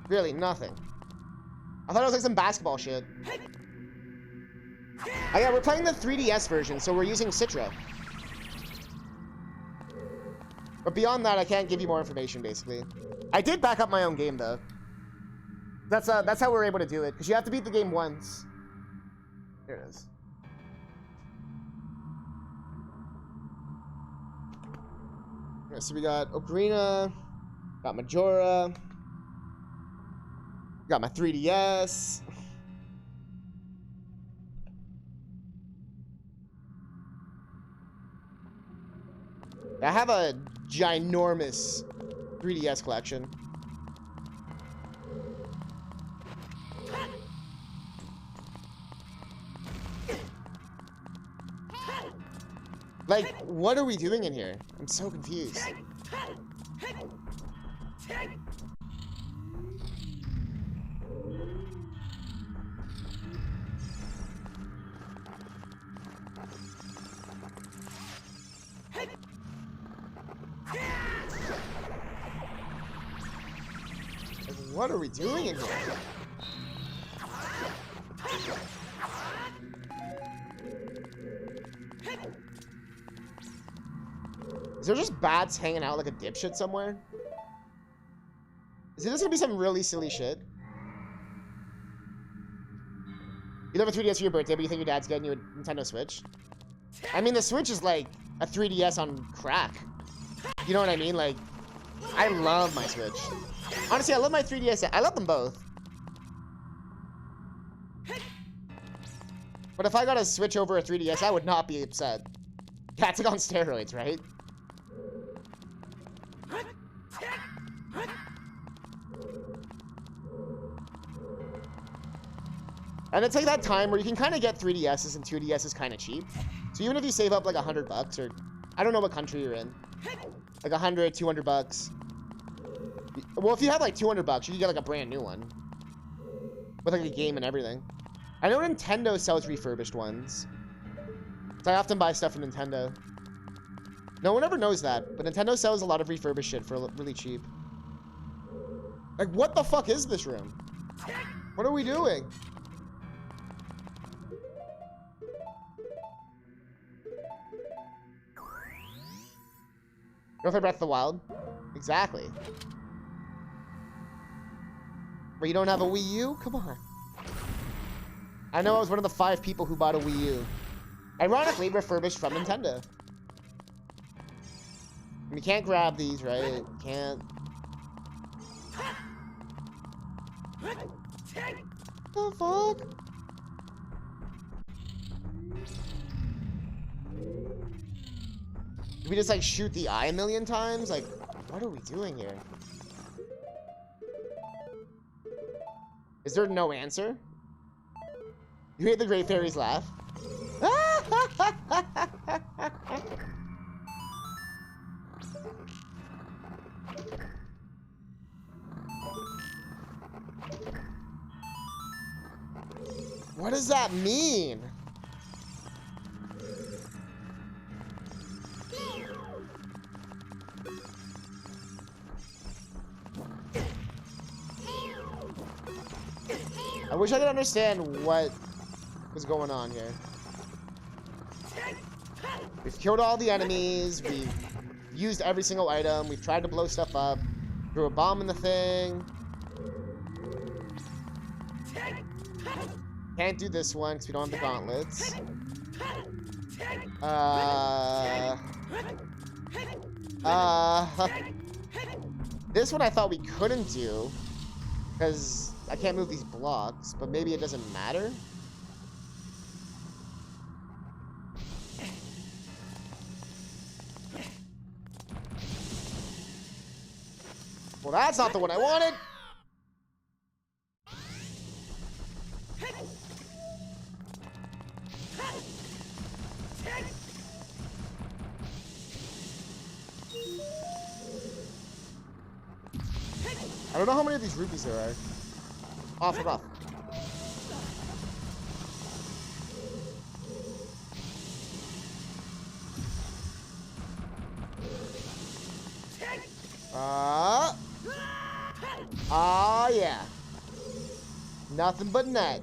Really, nothing. I thought it was like some basketball shit. Oh yeah, we're playing the 3DS version, so we're using Citra. But beyond that, I can't give you more information, basically. I did back up my own game, though. That's how we're able to do it, because you have to beat the game once. Here it is. Okay, so we got Ocarina, got Majora, got my 3DS. I have a ginormous 3DS collection. Like, what are we doing in here? I'm so confused. What are we doing in here? Is there just bats hanging out like a dipshit somewhere? Is this gonna be some really silly shit? You have a 3DS for your birthday, but you think your dad's getting you a Nintendo Switch? I mean, the Switch is like a 3DS on crack. You know what I mean? Like, I love my Switch. Honestly, I love my 3DS. I love them both. But if I got a Switch over a 3DS, I would not be upset. That's like on steroids, right? And it's like that time where you can kind of get 3DSs and 2DSs kind of cheap. So even if you save up like $100, or I don't know what country you're in, like 100, 200 bucks. Well, if you have like 200 bucks, you can get like a brand new one with like a game and everything. I know Nintendo sells refurbished ones, so I often buy stuff from Nintendo. No one ever knows that, but Nintendo sells a lot of refurbished shit for really cheap. Like, what the fuck is this room? What are we doing? Go play Breath of the Wild? Exactly. But you don't have a Wii U? Come on. I know I was one of the 5 people who bought a Wii U. Ironically, refurbished from Nintendo. And you can't grab these, right? Can't. The fuck? Do we just like shoot the eye a million times? Like, what are we doing here? Is there no answer? You hear the Great Fairies laugh? What does that mean? I wish I could understand what was going on here. We've killed all the enemies. We've used every single item. We've tried to blow stuff up. Threw a bomb in the thing. Can't do this one because we don't have the gauntlets. This one I thought we couldn't do because I can't move these blocks, but maybe it doesn't matter. Well, that's not the one I wanted. I don't know how many of these rupees there are. Off and off. Yeah. Nothing but net.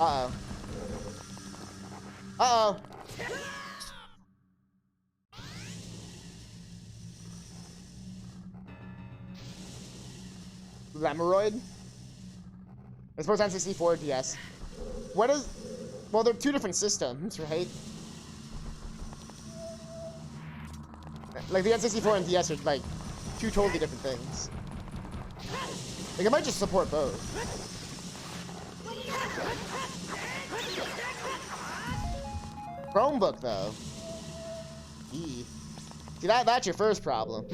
Uh-oh. Uh-oh. Lemeroid? I suppose on 64 DS. What is... Well, they're 2 different systems, right? Like, the N64 and DS are, like, 2 totally different things. Like, it might just support both. Chromebook, though. Eee. See, that's your first problem.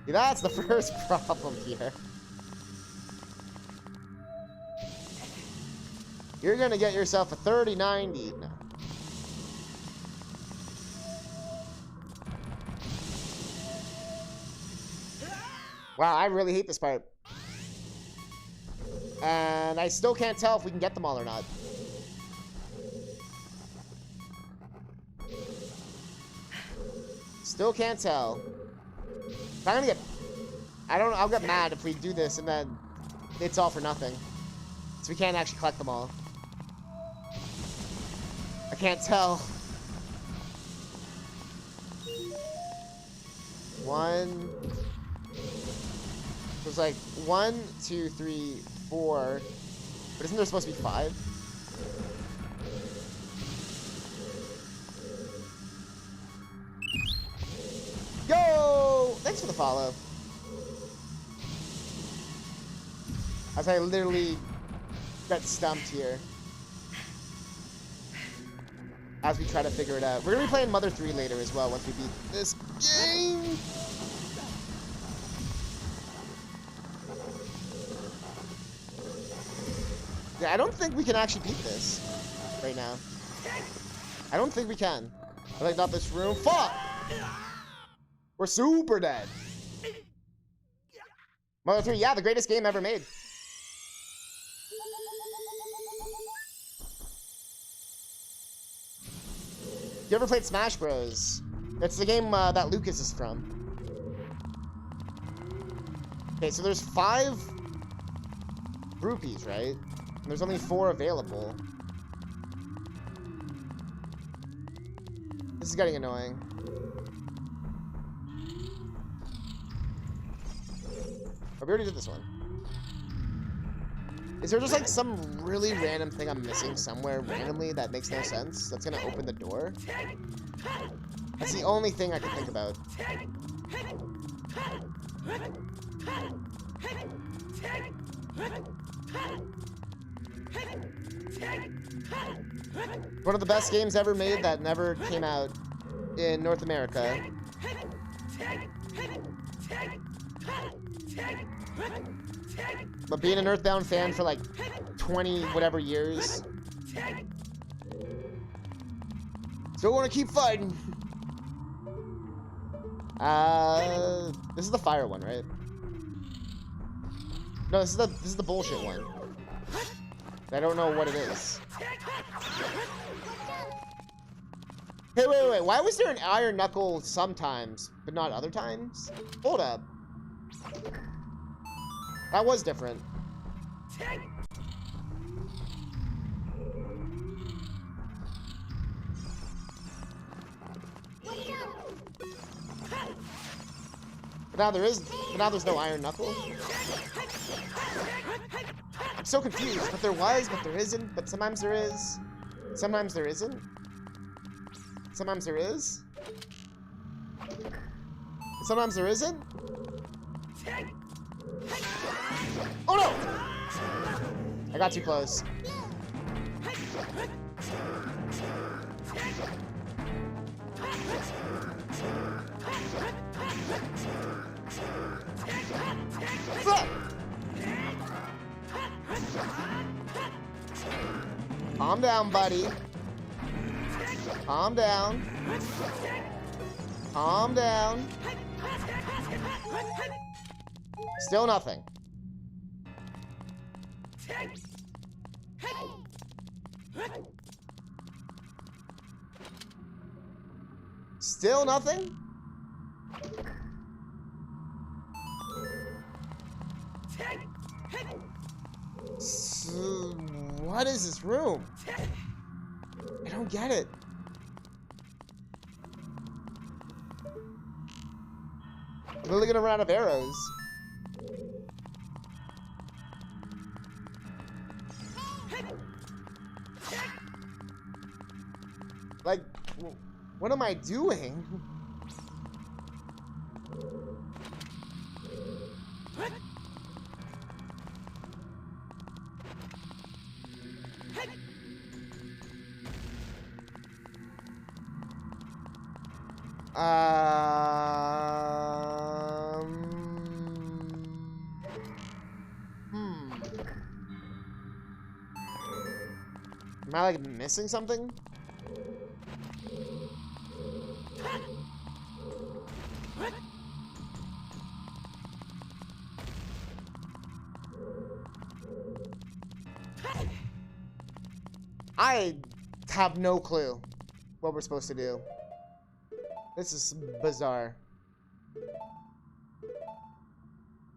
See, that's the first problem here. You're gonna get yourself a 3090. No. Wow, I really hate this part. And I still can't tell if we can get them all or not. Still can't tell. I'm gonna get... I'll get mad if we do this and then it's all for nothing. So we can't actually collect them all. I can't tell. 1... There's like 1, 2, 3, 4. But isn't there supposed to be 5? Go! Thanks for the follow. As I literally got stumped here. As we try to figure it out. We're gonna be playing Mother 3 later as well once we beat this game. Yeah, I don't think we can actually beat this right now. I don't think we can. Like, not this room. Fuck! We're super dead. Mother 3, yeah, the greatest game ever made. You ever played Smash Bros? It's the game that Lucas is from. Okay, so there's 5 rupees, right? And there's only 4 available. This is getting annoying. Oh, we already did this one. Is there just like some really random thing I'm missing somewhere randomly that makes no sense? That's gonna open the door? That's the only thing I can think about. One of the best games ever made that never came out in North America. But being an Earthbound fan for like 20 whatever years. Still want to keep fighting. This is the fire one, right? No, this is the bullshit one. I don't know what it is. Hey, wait. Why was there an iron knuckle sometimes, but not other times? Hold up. That was different. But now there's no iron knuckle. I'm so confused. But there was, but there isn't. But sometimes there is. Sometimes there isn't. Sometimes there is. Sometimes there isn't. Oh no! I got too close. Fuck! Calm down, buddy. Calm down. Calm down. Still nothing. Still nothing? So, what is this room? I don't get it. I'm literally gonna run out of arrows. Like, what am I doing? Am I like missing something? I have no clue what we're supposed to do. This is bizarre.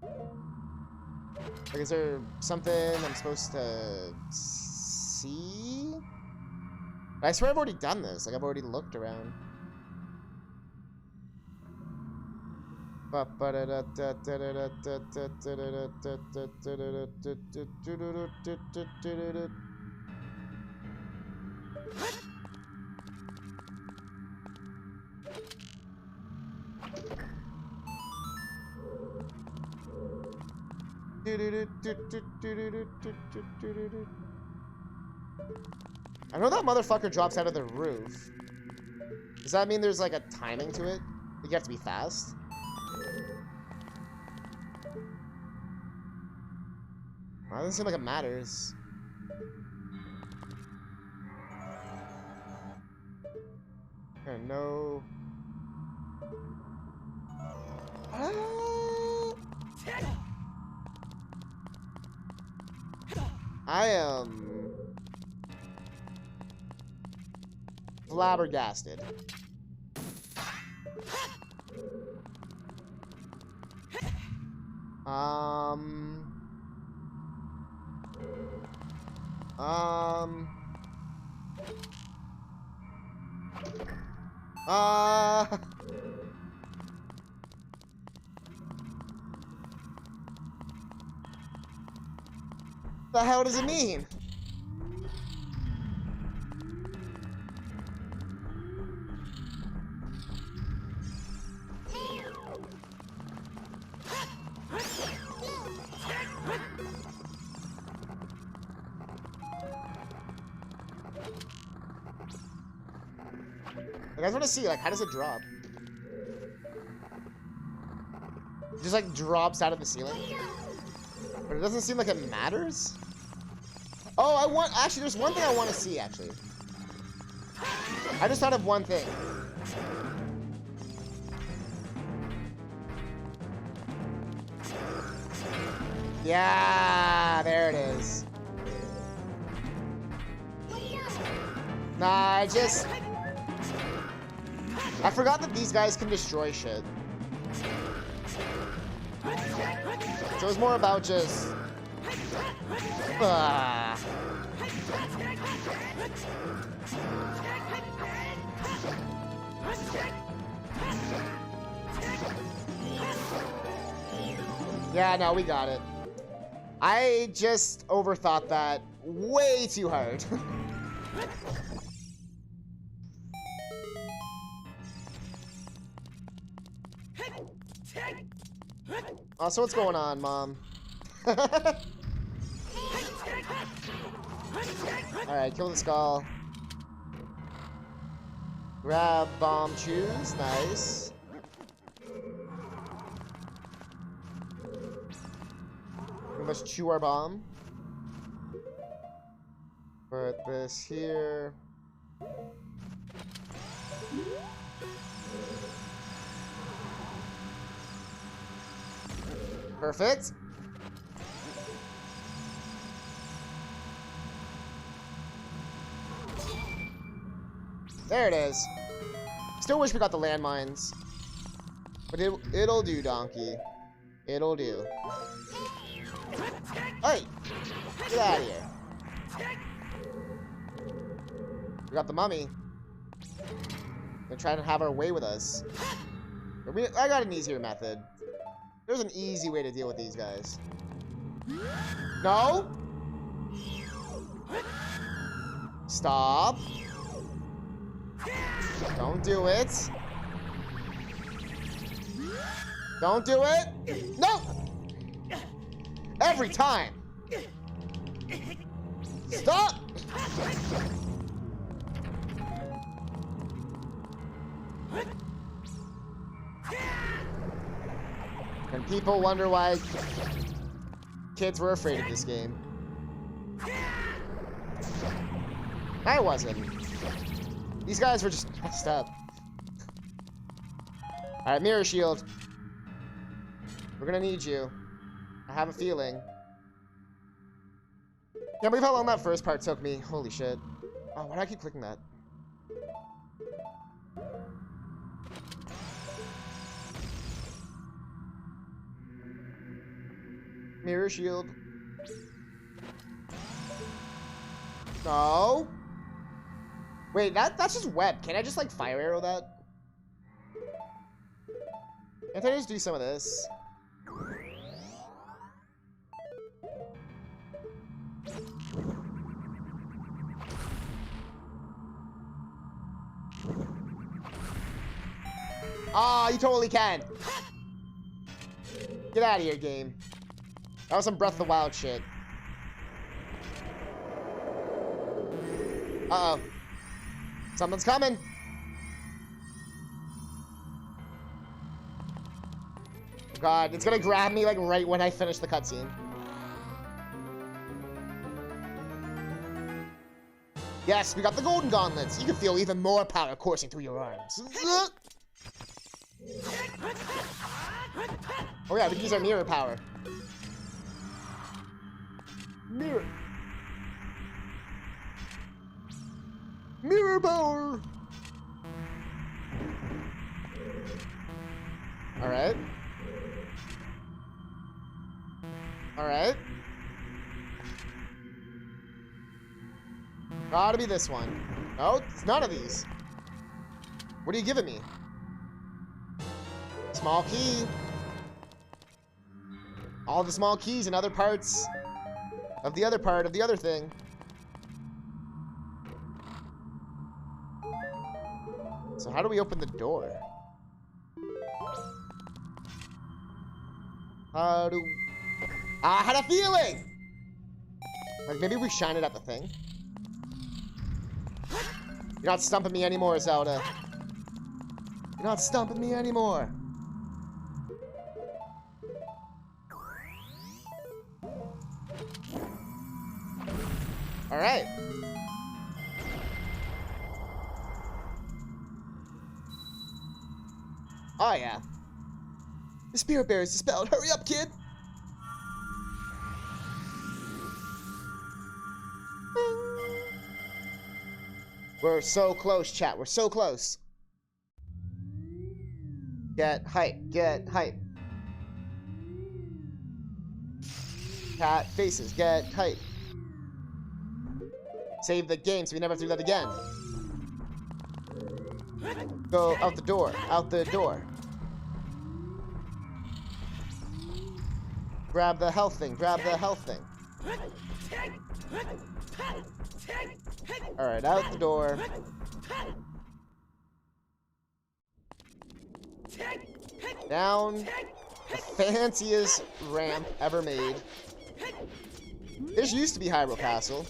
Like, is there something I'm supposed to see? I swear I've already done this. Like, I've already looked around. I know that motherfucker drops out of the roof. Does that mean there's like a timing to it? Like you have to be fast? Well, it doesn't seem like it matters. No. I am flabbergasted. Um. Uh. The hell does it mean? Like, I just want to see, like, how does it drop? It just, like, drops out of the ceiling? But it doesn't seem like it matters? Oh, actually, there's one thing I want to see, actually. I just thought of one thing. Yeah, there it is. Nah, I forgot that these guys can destroy shit. So it was more about just... Yeah, no, we got it. I just overthought that way too hard. Oh, so what's going on, Mom? Alright, kill the skull. Grab bomb, choose. Nice. We must chew our bomb. Put this here. Perfect. There it is. Still wish we got the landmines. But it'll do, donkey. It'll do. Hey! Get out of here. We got the mummy. They're trying to have our way with us. I got an easier method. There's an easy way to deal with these guys. No! Stop. Don't do it. Don't do it. No! Every time. Stop! And people wonder why kids were afraid of this game. I wasn't. These guys were just messed up. Alright, mirror shield. We're gonna need you. I have a feeling. Can't believe how long that first part took me. Holy shit. Oh, why do I keep clicking that? Mirror shield. No. Wait, that's just web. Can I just like fire arrow that? Can't I just do some of this? Ah, you totally can. Get out of here, game. That was some Breath of the Wild shit. Uh-oh. Something's coming. Oh God, it's gonna grab me like right when I finish the cutscene. Yes, we got the golden gauntlets. You can feel even more power coursing through your arms. Oh yeah, we can use our mirror power. Mirror. Mirror power. Alright. Gotta be this one. No, it's none of these. What are you giving me? Small key. All the small keys and other parts of the other part of the other thing. So how do we open the door? How do... I had a feeling! Like, maybe we shine it at the thing. You're not stumping me anymore, Zelda. You're not stumping me anymore. Alright. Oh, yeah. The spirit bear is dispelled. Hurry up, kid! We're so close, chat. We're so close. Get hype. Get hype. Cat faces. Get hype. Save the game so we never have to do that again. Go out the door. Out the door. Grab the health thing. Grab the health thing. Alright, out the door. Down the fanciest ramp ever made. This used to be Hyrule Castle.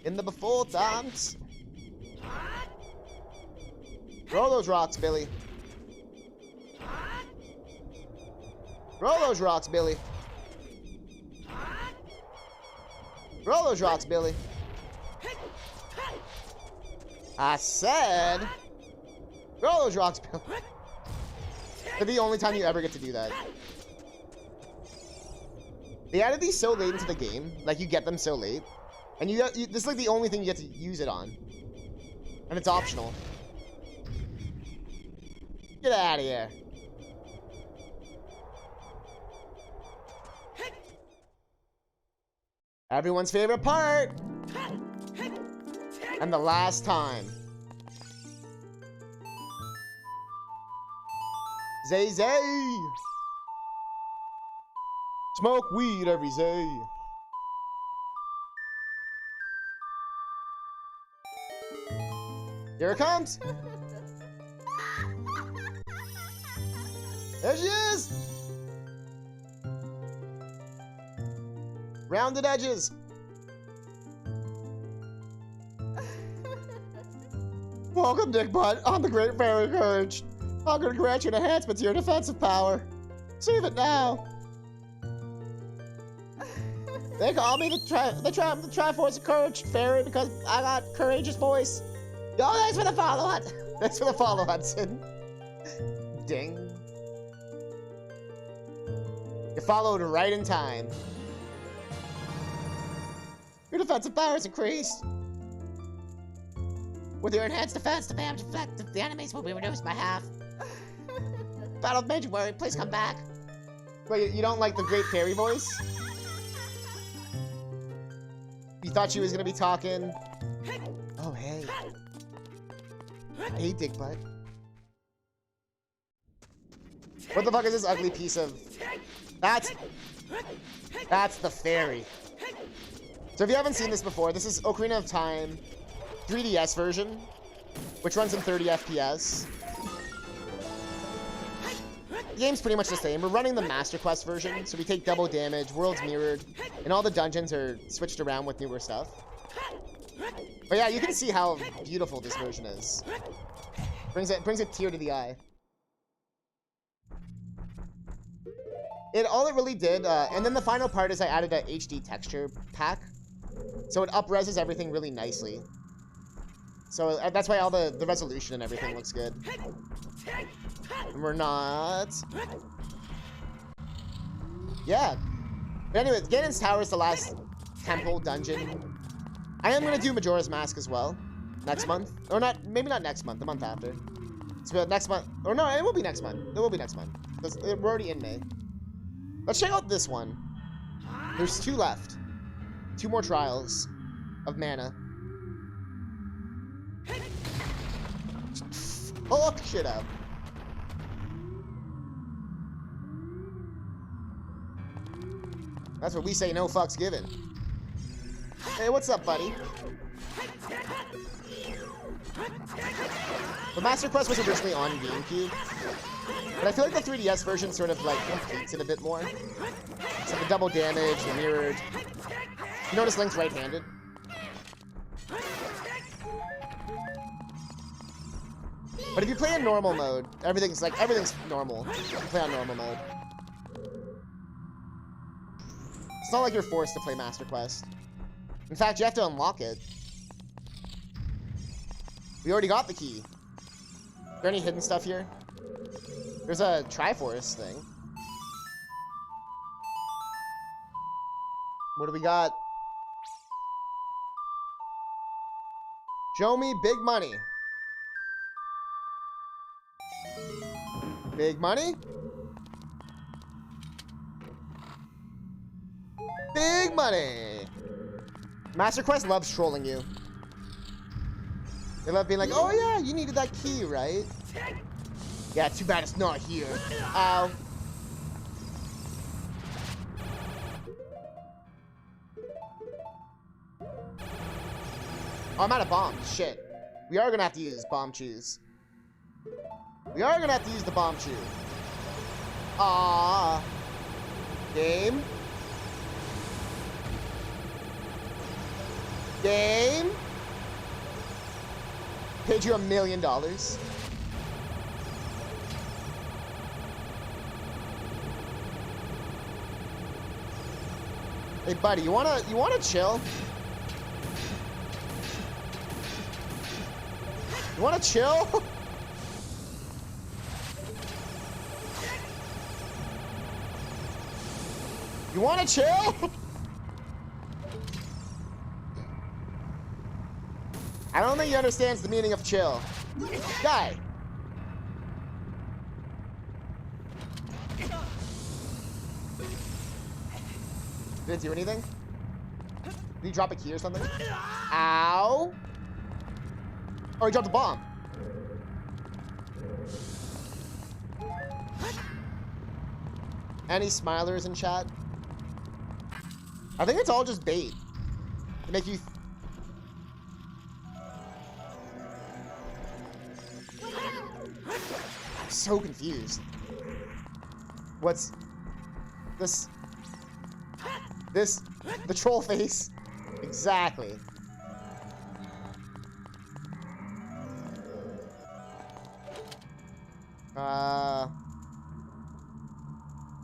In the before times. Throw those rocks, Billy. Throw those rocks, Billy. Throw those rocks, Billy. I said, throw those rocks, Billy. For the only time you ever get to do that. They added these so late into the game. Like, you get them so late. And this is like the only thing you get to use it on. And it's optional. Get out of here. Everyone's favorite part. And the last time. Zay Zay. Smoke weed every Zay. Here it comes. There she is. Rounded edges. Welcome, Dick Butt. I'm the Great Fairy Courage. I'm gonna grant you an enhancement to your defensive power. Save it now. They call me the Triforce of Courage Fairy because I got courageous voice. Yo, thanks for the follow, Hudson. Thanks for the follow, Hudson. Ding. You followed right in time. Your defensive power is increased. With your enhanced defense, the damage effect of the enemies will be reduced by half. Battle of Major Worry, please come back. Wait, you don't like the Great Fairy voice? You thought she was gonna be talking? Oh, hey. Hey, Dick Butt. What the fuck is this ugly piece of... That's the fairy. So if you haven't seen this before, this is Ocarina of Time 3DS version, which runs in 30 FPS. The game's pretty much the same. We're running the Master Quest version, so we take double damage, worlds mirrored, and all the dungeons are switched around with newer stuff. But yeah, you can see how beautiful this version is. Brings a tear to the eye. All it really did, and then the final part is I added a HD texture pack, so it up-reses everything really nicely. So that's why all the resolution and everything looks good. And we're not. Yeah. But anyways, Ganon's Tower is the last temple dungeon. I am gonna do Majora's Mask as well next month, or not? Maybe not next month. The month after. So next month, or no? It will be next month. It will be next month because we're already in May. Let's check out this one. There's 2 left. 2 more trials. of mana. Fuck shit up. That's what we say, no fucks given. Hey, what's up, buddy? The Master Quest was originally on GameCube, but I feel like the 3DS version sort of like completes it a bit more. So the double damage, the mirrored. You notice Link's right-handed? But if you play in normal mode, everything's normal. If you play on normal mode. It's not like you're forced to play Master Quest. In fact, you have to unlock it. We already got the key. Is there any hidden stuff here? There's a Triforce thing. What do we got? Show me big money. Big money? Big money! Master Quest loves trolling you. They love being like, oh yeah, you needed that key, right? Yeah, too bad it's not here. Ow. Oh, I'm out of bombs. Shit. We are gonna have to use bomb chews. We are gonna have to use the bomb chew. Ah. Game. Game. Paid you $1 million. Hey, buddy, you wanna chill? You wanna chill? You wanna chill? I don't think he understands the meaning of chill. Guy. Did it do anything? Did he drop a key or something? Ow. Oh, he dropped a bomb. Any smilers in chat? I think it's all just bait to make you. I'm so confused. What's this? The troll face. Exactly. Huh.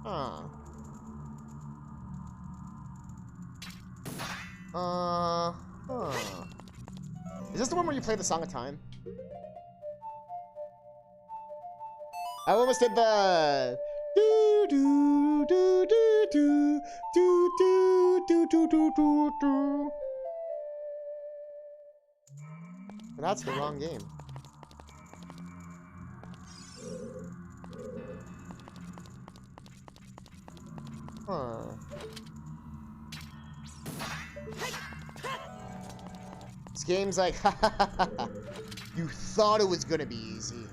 Huh. Is this the one where you play the Song of Time? I almost did the do do do do do do do do do do do do. But that's the wrong game. Huh. This game's like, ha ha ha ha. You thought it was gonna be easy.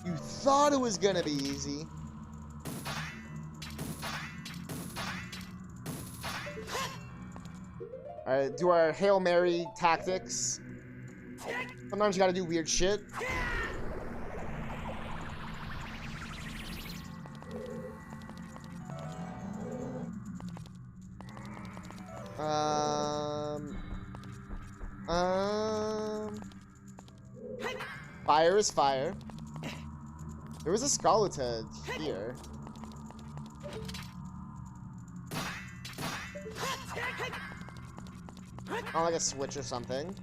You thought it was gonna be easy. Alright, do our Hail Mary tactics. Sometimes you gotta do weird shit. Fire is fire. There was a Scalita here. Oh, like a switch or something.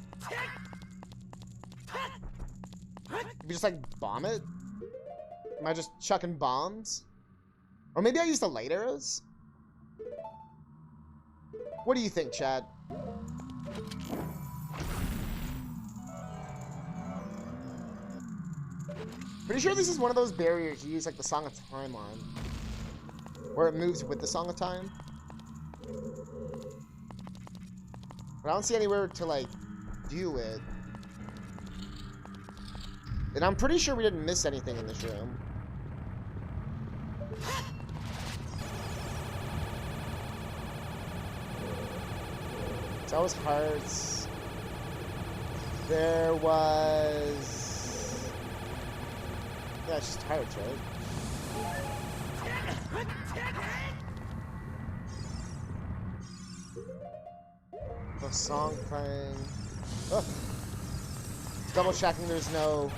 We just like bomb it? Am I just chucking bombs? Or maybe I use the light arrows? What do you think, Chad? Pretty sure this is one of those barriers you use like the Song of Time on. Where it moves with the Song of Time. But I don't see anywhere to, like, do it. And I'm pretty sure we didn't miss anything in this room. So that was hearts. There was... Yeah, it's just hearts, right? A song playing. Oh. Double checking there's no...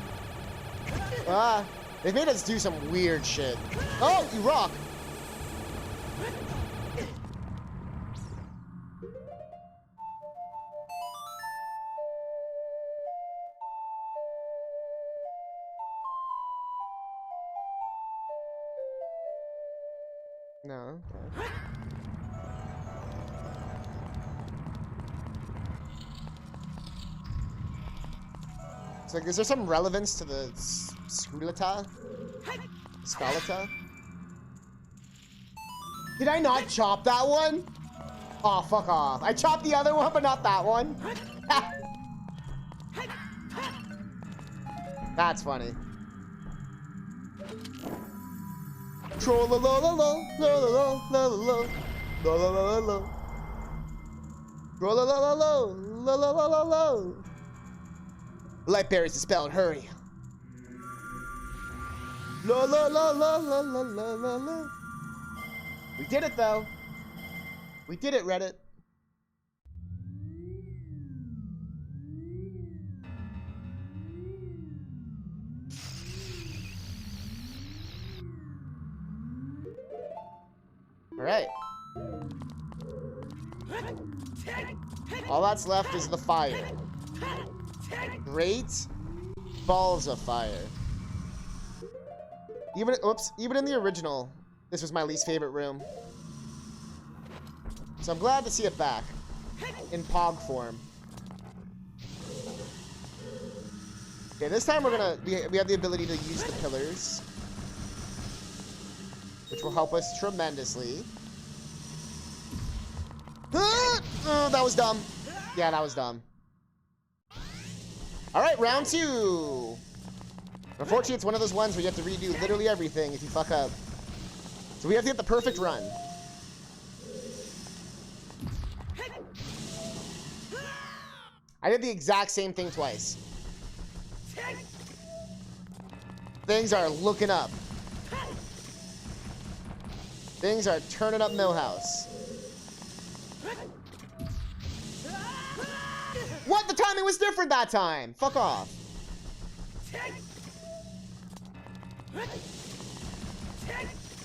Ah! They've made us do some weird shit. Oh, you rock! No, okay. It's like, is there some relevance to the Skulata? Skalata? Did I not chop that one? Oh, fuck off. I chopped the other one, but not that one. That's funny. Troll-la-la-la-la, la-la-la-la-la, la-la-la-la-la. Troll-la-la-la-la, la-la-la-la-la. Light berries dispelled, hurry. La la la la la la la la la. We did it though. We did it, Reddit. All right. All that's left is the fire. Great balls of fire. Even in the original, this was my least favorite room. So I'm glad to see it back in Pog form. Okay, this time we have the ability to use the pillars, which will help us tremendously. Ah! Oh, that was dumb. Yeah, that was dumb. All right, round 2. Unfortunately, it's one of those ones where you have to redo literally everything if you fuck up. So we have to get the perfect run. I did the exact same thing twice. Things are looking up. Things are turning up Millhouse. What? The timing was different that time. Fuck off.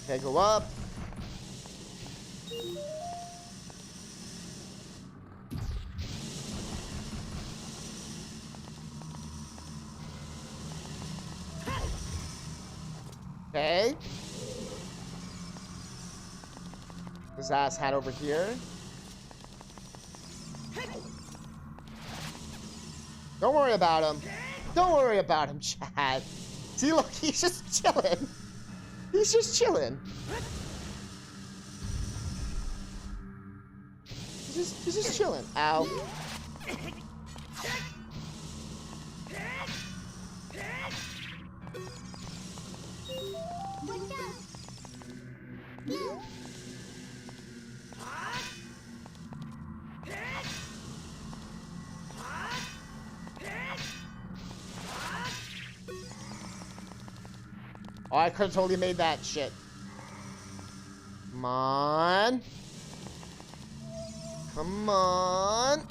Okay, go up. Okay. His ass hat over here. Don't worry about him. Don't worry about him, Chad. See, look, he's just chilling. He's just chilling. He's just chilling. Ow. Oh, I could have totally made that shit. Come on. Come on.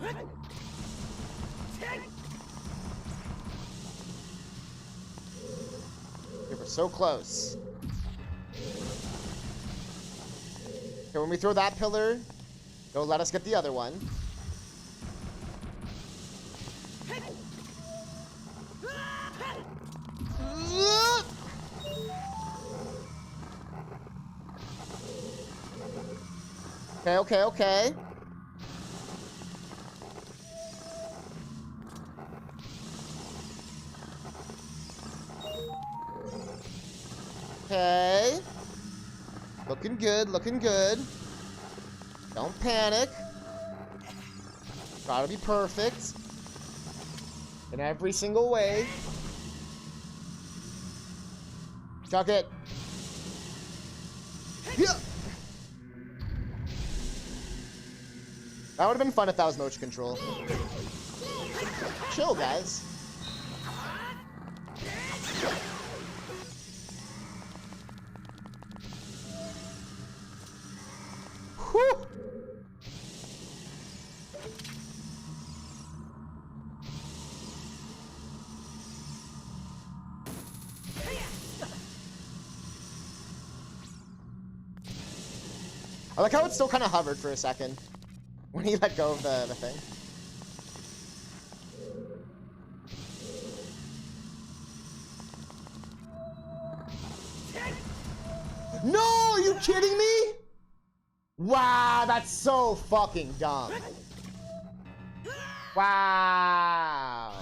We were so close. Okay, when we throw that pillar, it'll let us get the other one. Okay, okay, okay. Okay. Looking good, looking good. Don't panic. Gotta be perfect. In every single way. Chuck it. Yeah. That would have been fun if that was motion control. Chill, guys. Whew. I like how it still kind of hovered for a second when he let go of the thing. No, are you kidding me? Wow, that's so fucking dumb. Wow.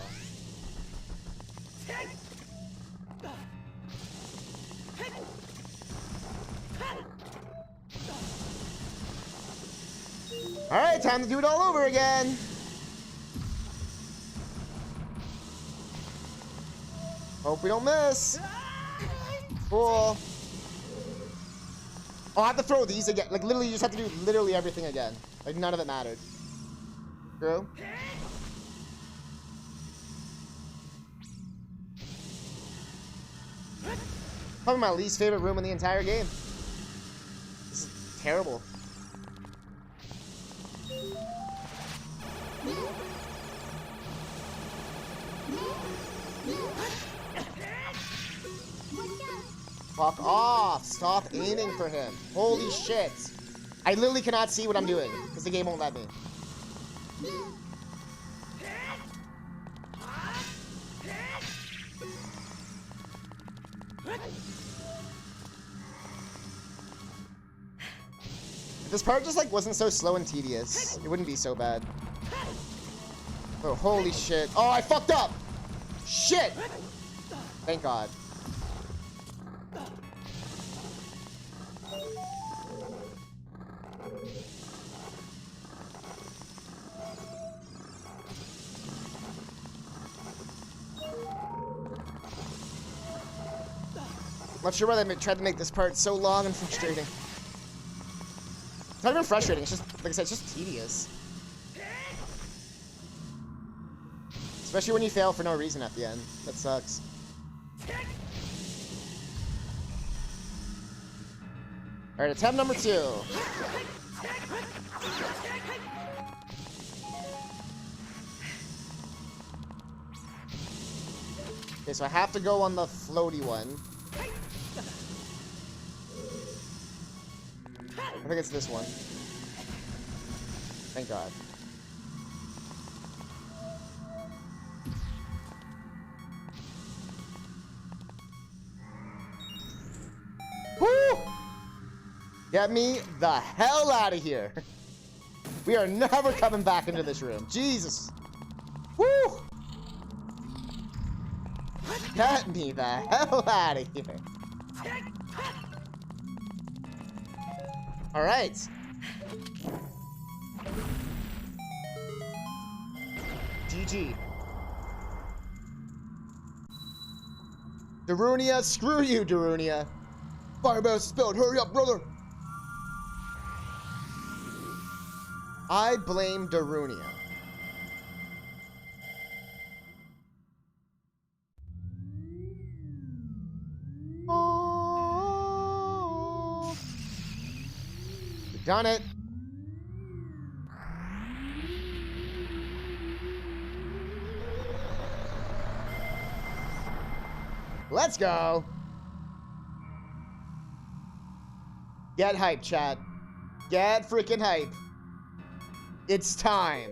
All right, time to do it all over again. Hope we don't miss. Cool. I'll have to throw these again. Like, literally, you just have to do literally everything again. Like, none of it mattered. True? Probably my least favorite room in the entire game. This is terrible. Fuck off! Stop aiming for him. Holy shit. I literally cannot see what I'm doing because the game won't let me. If this part just like wasn't so slow and tedious, it wouldn't be so bad. Oh, holy shit. Oh, I fucked up! Shit! Thank God. I'm not sure why they tried to make this part so long and frustrating. It's not even frustrating, it's just, like I said, it's just tedious. Especially when you fail for no reason at the end. That sucks. Alright, attempt number 2. Okay, so I have to go on the floaty one. I think it's this one. Thank God. Woo! Get me the hell out of here. We are never coming back into this room. Jesus. Woo! Get me the hell out of here. All right. GG. Darunia, screw you, Darunia. Fireman spelled, hurry up, brother. I blame Darunia. Oh. We've done it. Let's go. Get hype, chat. Get freaking hype. It's time.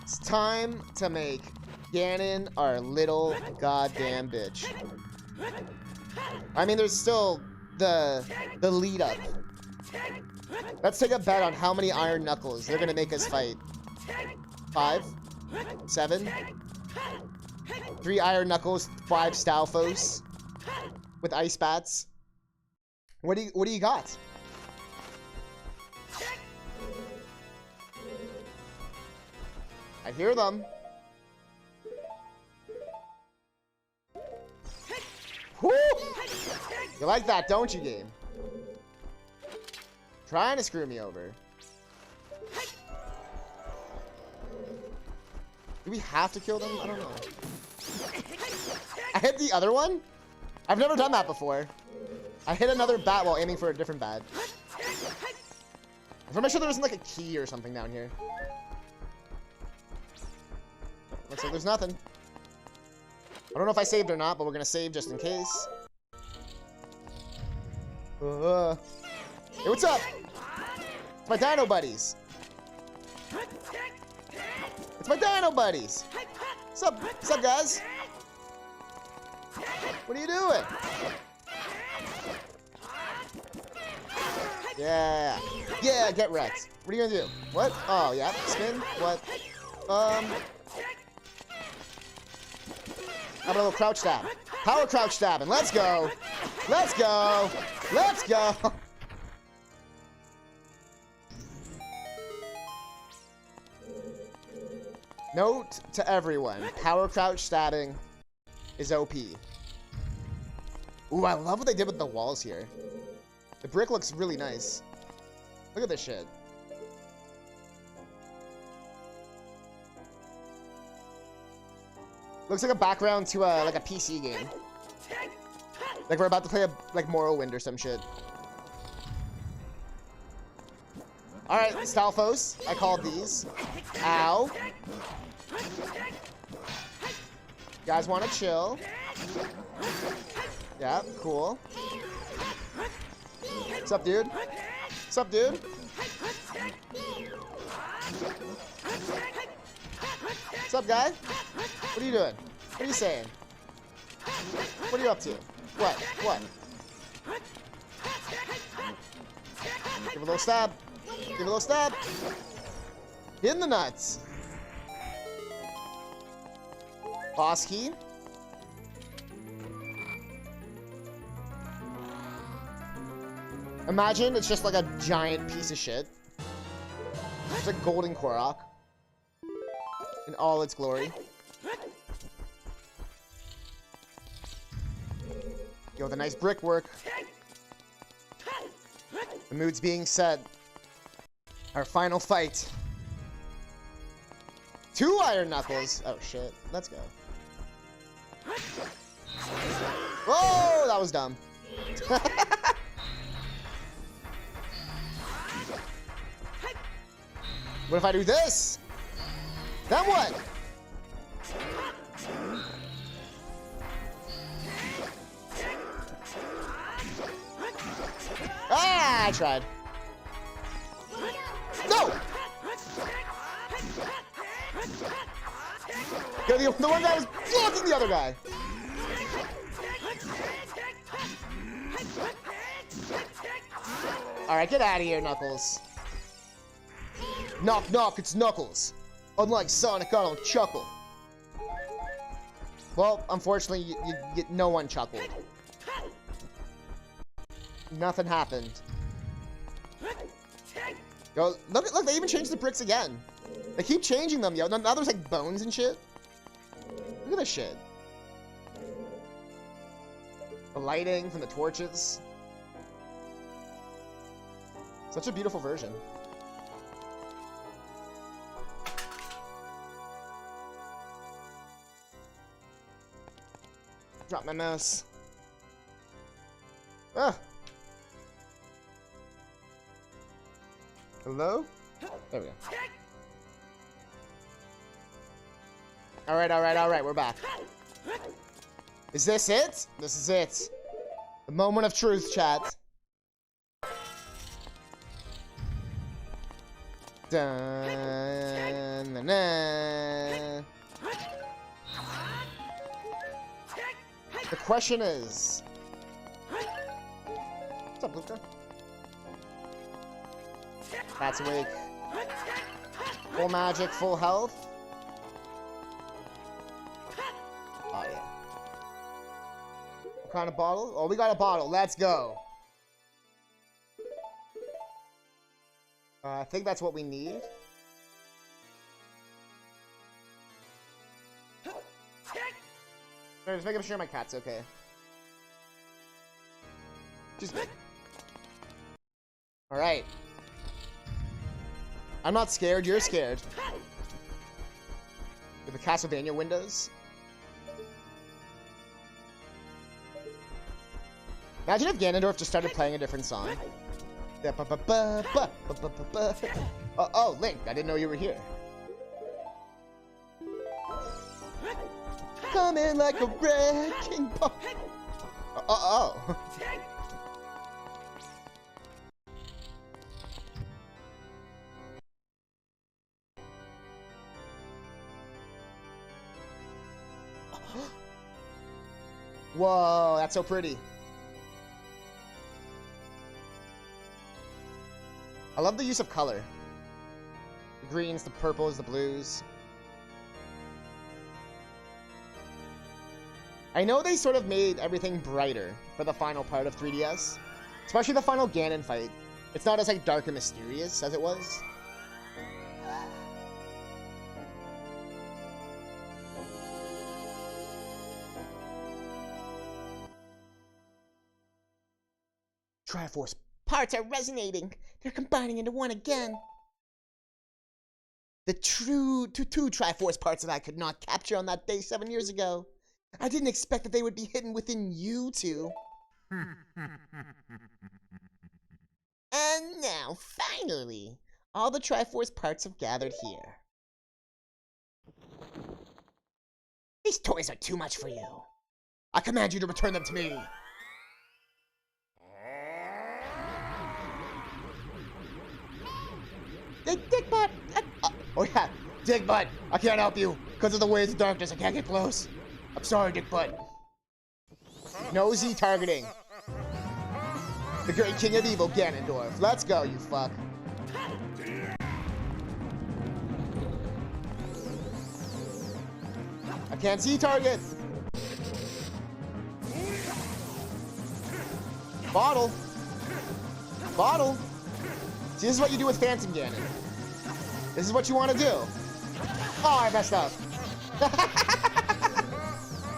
It's time to make Ganon our little goddamn bitch. I mean, there's still the lead up. Let's take a bet on how many Iron Knuckles they're gonna make us fight. 5? 7? 3 Iron Knuckles, 5 Stalfos with ice bats. What do you got? I hear them. Woo! You like that, don't you, game? Trying to screw me over. Do we have to kill them? I don't know. I hit the other one? I've never done that before. I hit another bat while aiming for a different bat. I want to make sure there isn't like a key or something down here. Looks like there's nothing. I don't know if I saved or not, but we're gonna save just in case. Hey, what's up? It's my dino buddies. It's my dino buddies. What's up? What's up, guys? What are you doing? Yeah. Yeah, get wrecked. What are you gonna do? What? Oh, yeah. Spin? What? How about a little crouch stab? Power crouch stabbing. Let's go. Let's go. Let's go. Note to everyone, power crouch stabbing is OP. Ooh, I love what they did with the walls here. The brick looks really nice. Look at this shit. Looks like a background to like a PC game. Like we're about to play a like Morrowind or some shit. All right, Stalfos. I called these. Ow. You guys want to chill? Yeah, cool. What's up, dude? What's up, dude? What's up, guy? What are you doing? What are you saying? What are you up to? What? What? Give a little stab. Give a little stab. In the nuts. Boss key. Imagine it's just like a giant piece of shit. It's like golden Korok. In all its glory. Yo, the nice brickwork. The mood's being set. Our final fight. 2 iron knuckles. Oh shit. Let's go. Whoa, that was dumb. What if I do this? Then what? Ah, I tried. No! The one guy was blocking the other guy. Alright, get out of here, Knuckles. Knock, knock, it's Knuckles. Unlike Sonic, I don't chuckle. Well, unfortunately, no one chuckled. Nothing happened. Yo, look, they even changed the bricks again. They keep changing them, yo. Now there's like bones and shit. Look at this shit. The lighting from the torches. Such a beautiful version. Drop my mouse. Ah. Hello? There we go. Alright, we're back. Is this it? This is it. The moment of truth, chat. Dun, na, na. The question is... What's up, Luca? That's awake. Full magic, full health. Oh, yeah. What kind of bottle? Oh, we got a bottle. Let's go. I think that's what we need. Just making sure my cat's okay. Just... Alright. I'm not scared, you're scared. With the Castlevania windows. Imagine if Ganondorf just started playing a different song. Oh, Link, I didn't know you were here. Coming like a wrecking ball. Oh. Whoa, that's so pretty. I love the use of color. The greens, the purples, the blues. I know they sort of made everything brighter for the final part of 3DS. Especially the final Ganon fight. It's not as like dark and mysterious as it was. Triforce parts are resonating. They're combining into one again. The two Triforce parts that I could not capture on that day 7 years ago. I didn't expect that they would be hidden within you two. And now, finally, all the Triforce parts have gathered here. These toys are too much for you. I command you to return them to me. Dickbutt! Oh yeah, Dickbutt, I can't help you. Because of the waves of darkness, I can't get close. I'm sorry, Dickbutt. Nosy targeting. The great king of evil, Ganondorf. Let's go, you fuck. I can't see target. Bottle. Bottle. See, this is what you do with Phantom Ganon. This is what you want to do. Oh, I messed up.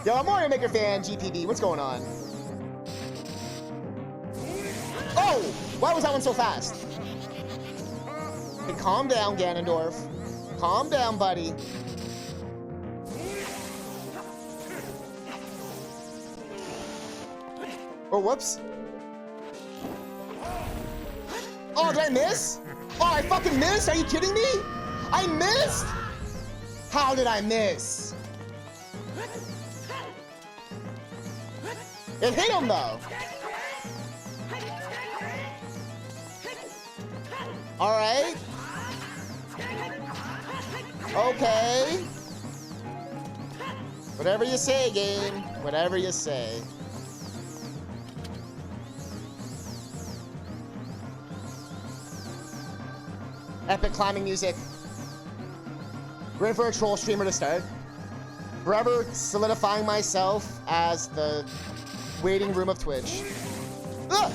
Yo, I'm Mario Maker fan, GPD. What's going on? Oh! Why was that one so fast? Hey, calm down, Ganondorf. Calm down, buddy. Oh, whoops. Oh, did I miss? Oh, I fucking missed? Are you kidding me? I missed? How did I miss? It hit him, though. Alright. Okay. Whatever you say, game. Whatever you say. Epic climbing music. Ready for a troll streamer to start. Forever solidifying myself as the waiting room of Twitch. Ugh!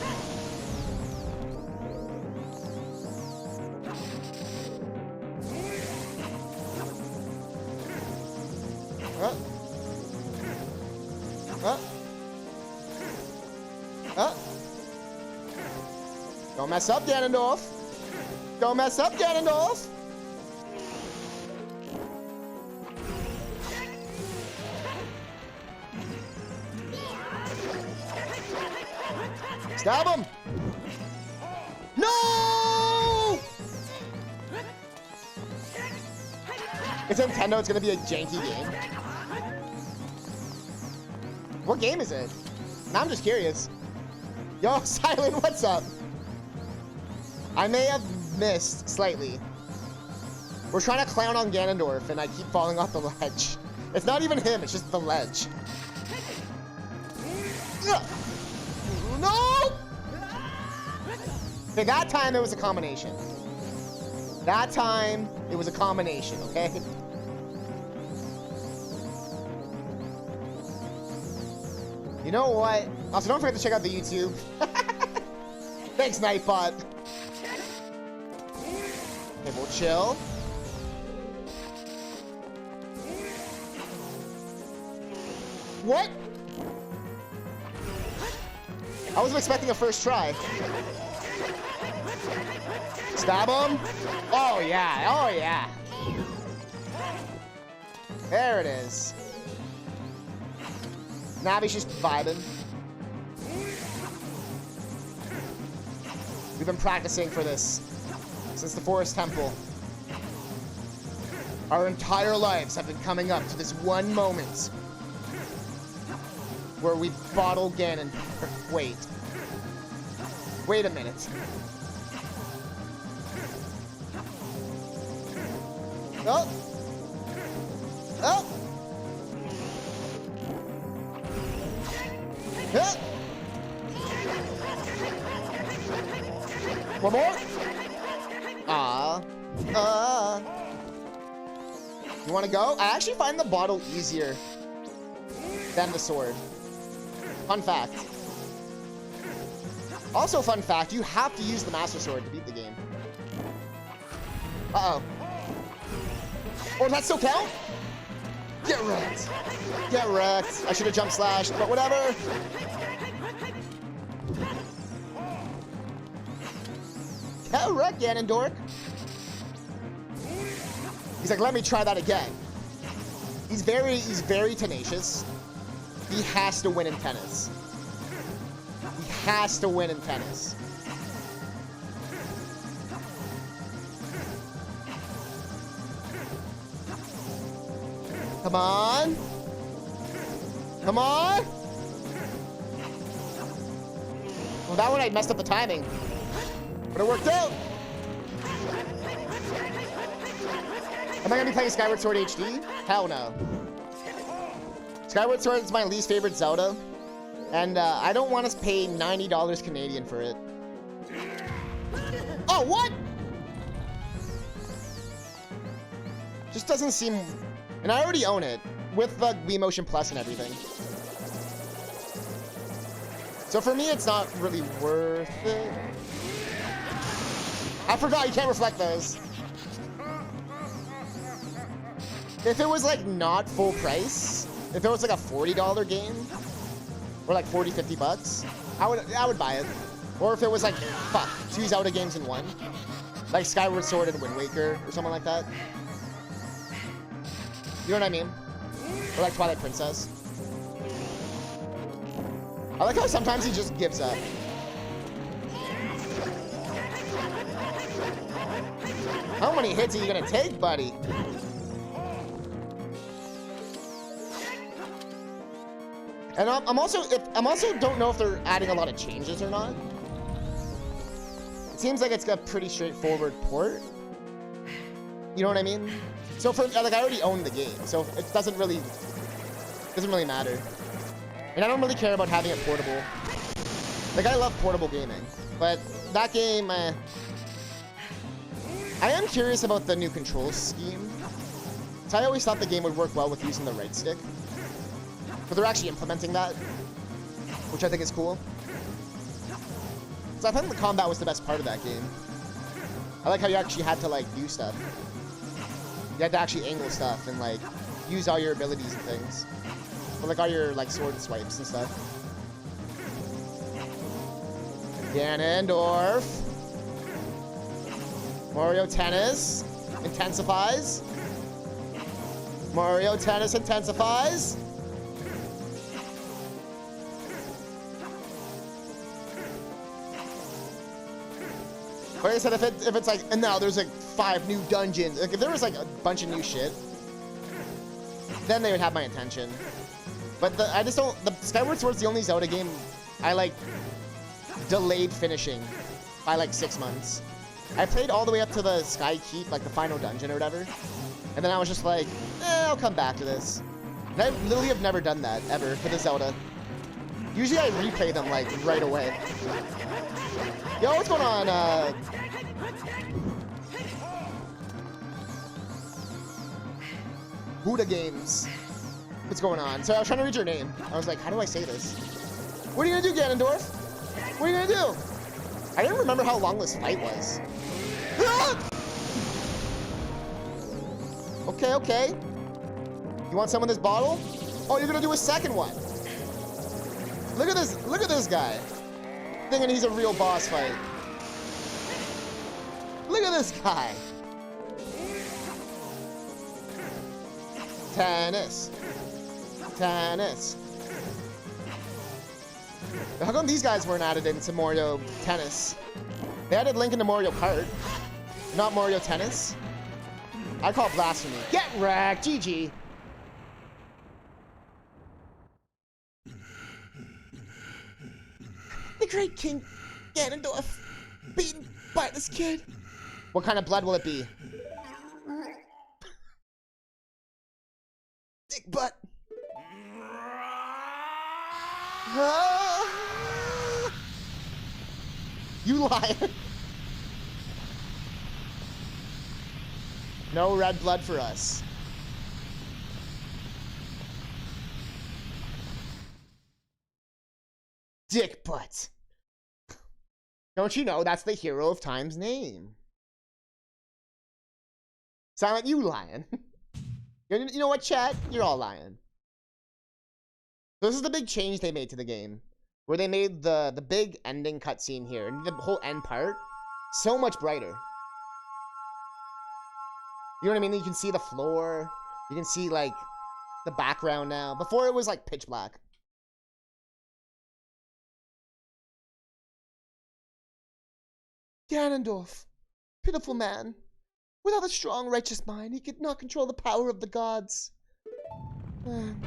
Don't mess up, Ganondorf. Don't mess up, Ganondorf. Stab him. No! It's Nintendo. It's gonna be a janky game. What game is it? Now I'm just curious. Yo, Silent, what's up? I may have missed slightly. We're trying to clown on Ganondorf, and I keep falling off the ledge. It's not even him, it's just the ledge. No! Okay, that time it was a combination. That time it was a combination, okay? You know what? Also, don't forget to check out the YouTube. Thanks, Nightbot. Okay, we'll chill. What? I wasn't expecting a first try. Stab him. Oh, yeah. Oh, yeah. There it is. Navi's just vibing. We've been practicing for this since the Forest Temple. Our entire lives have been coming up to this one moment where we bottle Ganon. Wait. Wait a minute. Oh! Oh! Yeah. One more? You wanna go? I actually find the bottle easier than the sword. Fun fact. Also, fun fact, you have to use the Master Sword to beat the game. Uh-oh. Oh, does that still count? Get wrecked. Get wrecked. I should have jump slashed, but whatever. Get wrecked, Ganondorf. He's like, let me try that again. He's very tenacious. He has to win in tennis. He has to win in tennis. Come on. Come on. Well, that one I messed up the timing. But it worked out. Am I gonna be playing Skyward Sword HD? Hell no. Skyward Sword is my least favorite Zelda. And I don't want to pay $90 Canadian for it. Oh, what? Just doesn't seem... And I already own it. With the Wii Motion Plus and everything. So for me, it's not really worth it. I forgot you can't reflect those. If it was like not full price, if it was like a $40 game, or like 40, 50 bucks, I would buy it. Or if it was like, fuck, 2 Zelda games in one. Like Skyward Sword and Wind Waker, or something like that. You know what I mean? Or like Twilight Princess. I like how sometimes he just gives up. How many hits are you gonna take, buddy? And I'm also don't know if they're adding a lot of changes or not. It seems like it's a pretty straightforward port. You know what I mean? So for like I already own the game, so it doesn't really matter. And I don't really care about having it portable. Like I love portable gaming, but that game, I am curious about the new control scheme. So I always thought the game would work well with using the right stick. But they're actually implementing that, which I think is cool. So I think the combat was the best part of that game. I like how you actually had to like do stuff. You had to actually angle stuff and like use all your abilities and things. Or like all your like sword swipes and stuff. Ganondorf. Mario Tennis intensifies. Mario Tennis intensifies. Like I said, if it's like, and now there's like 5 new dungeons, like if there was like a bunch of new shit, then they would have my attention. But I just don't, the Skyward Sword's the only Zelda game I like delayed finishing by like 6 months. I played all the way up to the Sky Keep, like the final dungeon or whatever, and then I was just like, I'll come back to this. And I literally have never done that, ever, for the Zelda. Usually I replay them like right away. Yo, what's going on? Buddha Games. What's going on? So I was trying to read your name. I was like, how do I say this? What are you gonna do, Ganondorf? What are you gonna do? I didn't remember how long this fight was. Ah! Okay, okay. You want some of this bottle? Oh, you're gonna do a second one. Look at this guy. Thinking he's a real boss fight. Look at this guy. Tennis. Tennis. How come these guys weren't added into Mario Tennis? They added Link into Mario Kart, not Mario Tennis. I call blasphemy. Get wrecked, GG. The great King Ganondorf beaten by this kid. What kind of blood will it be? Dick butt. You liar. No red blood for us. Dick butt. Don't you know that's the hero of time's name? Silent, you lying. You know what, chat? You're all lying. This is the big change they made to the game, where they made the big ending cutscene here, and the whole end part, so much brighter. You know what I mean? You can see the floor. You can see, like, the background now. Before, it was, like, pitch black. Ganondorf, pitiful man. Without a strong, righteous mind, he could not control the power of the gods. I'm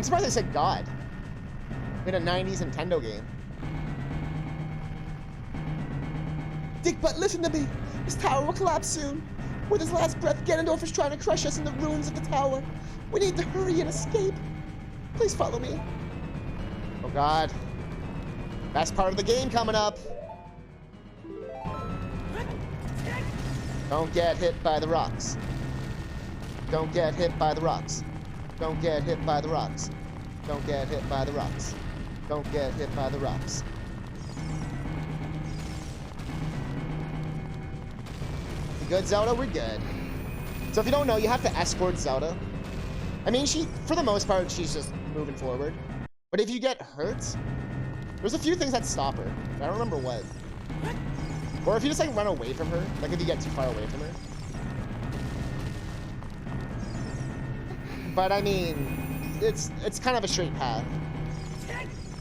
surprised they said God in a 90s Nintendo game. Dick butt, listen to me. This tower will collapse soon. With his last breath, Ganondorf is trying to crush us in the ruins of the tower. We need to hurry and escape. Please follow me. Oh God. Best part of the game coming up. Don't get hit by the rocks. Don't get hit by the rocks. Don't get hit by the rocks. Don't get hit by the rocks. Don't get hit by the rocks. We good, Zelda? We're good. So if you don't know, you have to escort Zelda. I mean, for the most part, she's just moving forward. But if you get hurt, there's a few things that stop her. I don't remember what. Or if you just, like, run away from her. Like, if you get too far away from her. But, I mean, it's kind of a straight path.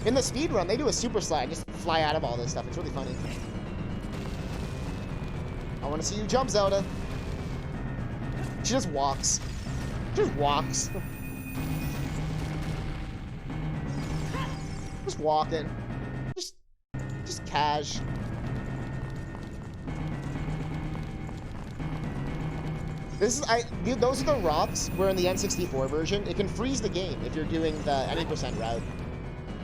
In the speed run, they do a super slide. Just fly out of all this stuff. It's really funny. I want to see you jump, Zelda. She just walks. She just walks. Just walking. Just cash. Those are the rocks where in the N64 version, it can freeze the game if you're doing the any percent route.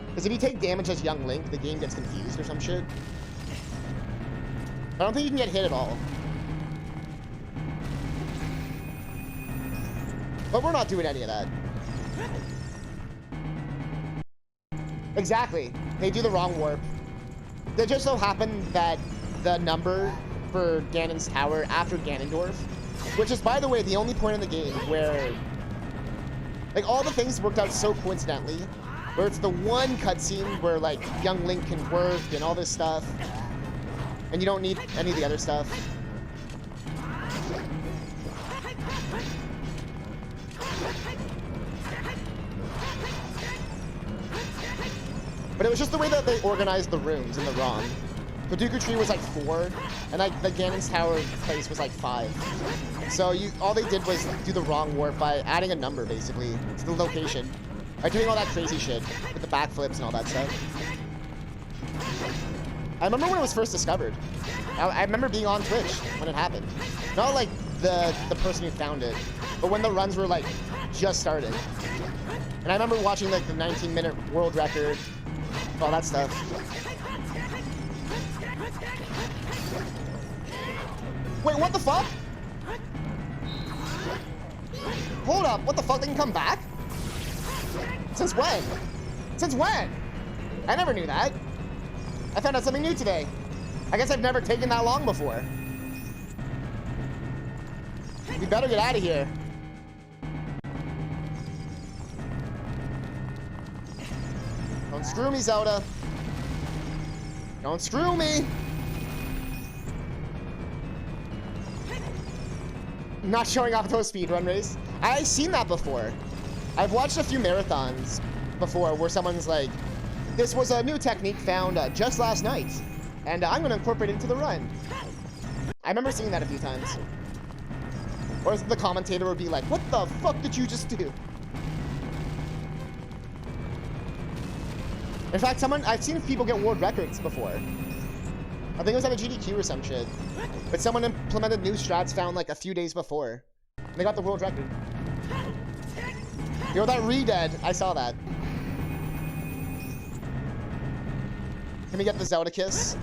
Because if you take damage as young Link, the game gets confused or some shit. I don't think you can get hit at all. But we're not doing any of that. Exactly. They do the wrong warp. It just so happened that the number for Ganon's tower after Ganondorf, which is, by the way, the only point in the game where, like, all the things worked out so coincidentally, where it's the one cutscene where, like, young Link can work and all this stuff, and you don't need any of the other stuff. But it was just the way that they organized the rooms in the ROM. The Dooku Tree was like 4, and like the Ganon's Tower place was like 5. So all they did was do the wrong warp by adding a number, basically, to the location. By doing all that crazy shit with the backflips and all that stuff. I remember when it was first discovered. I remember being on Twitch when it happened. Not like the person who found it, but when the runs were like just started. And I remember watching like the 19-minute world record, all that stuff. Wait, what the fuck? Hold up, what the fuck? They can come back? Since when? Since when? I never knew that. I found out something new today. I guess I've never taken that long before. We better get out of here. screw me, Zelda. Don't screw me. Not showing off those speedrun race. I've seen that before. I've watched a few marathons before where someone's like, this was a new technique found just last night, and I'm gonna incorporate it into the run. I remember seeing that a few times. Or the commentator would be like, what the fuck did you just do? In fact, I've seen people get world records before. I think it was at a GDQ or some shit. But someone implemented new strats found like a few days before. And they got the world record. You know that re-dead? I saw that. Can we get the Zelda kiss?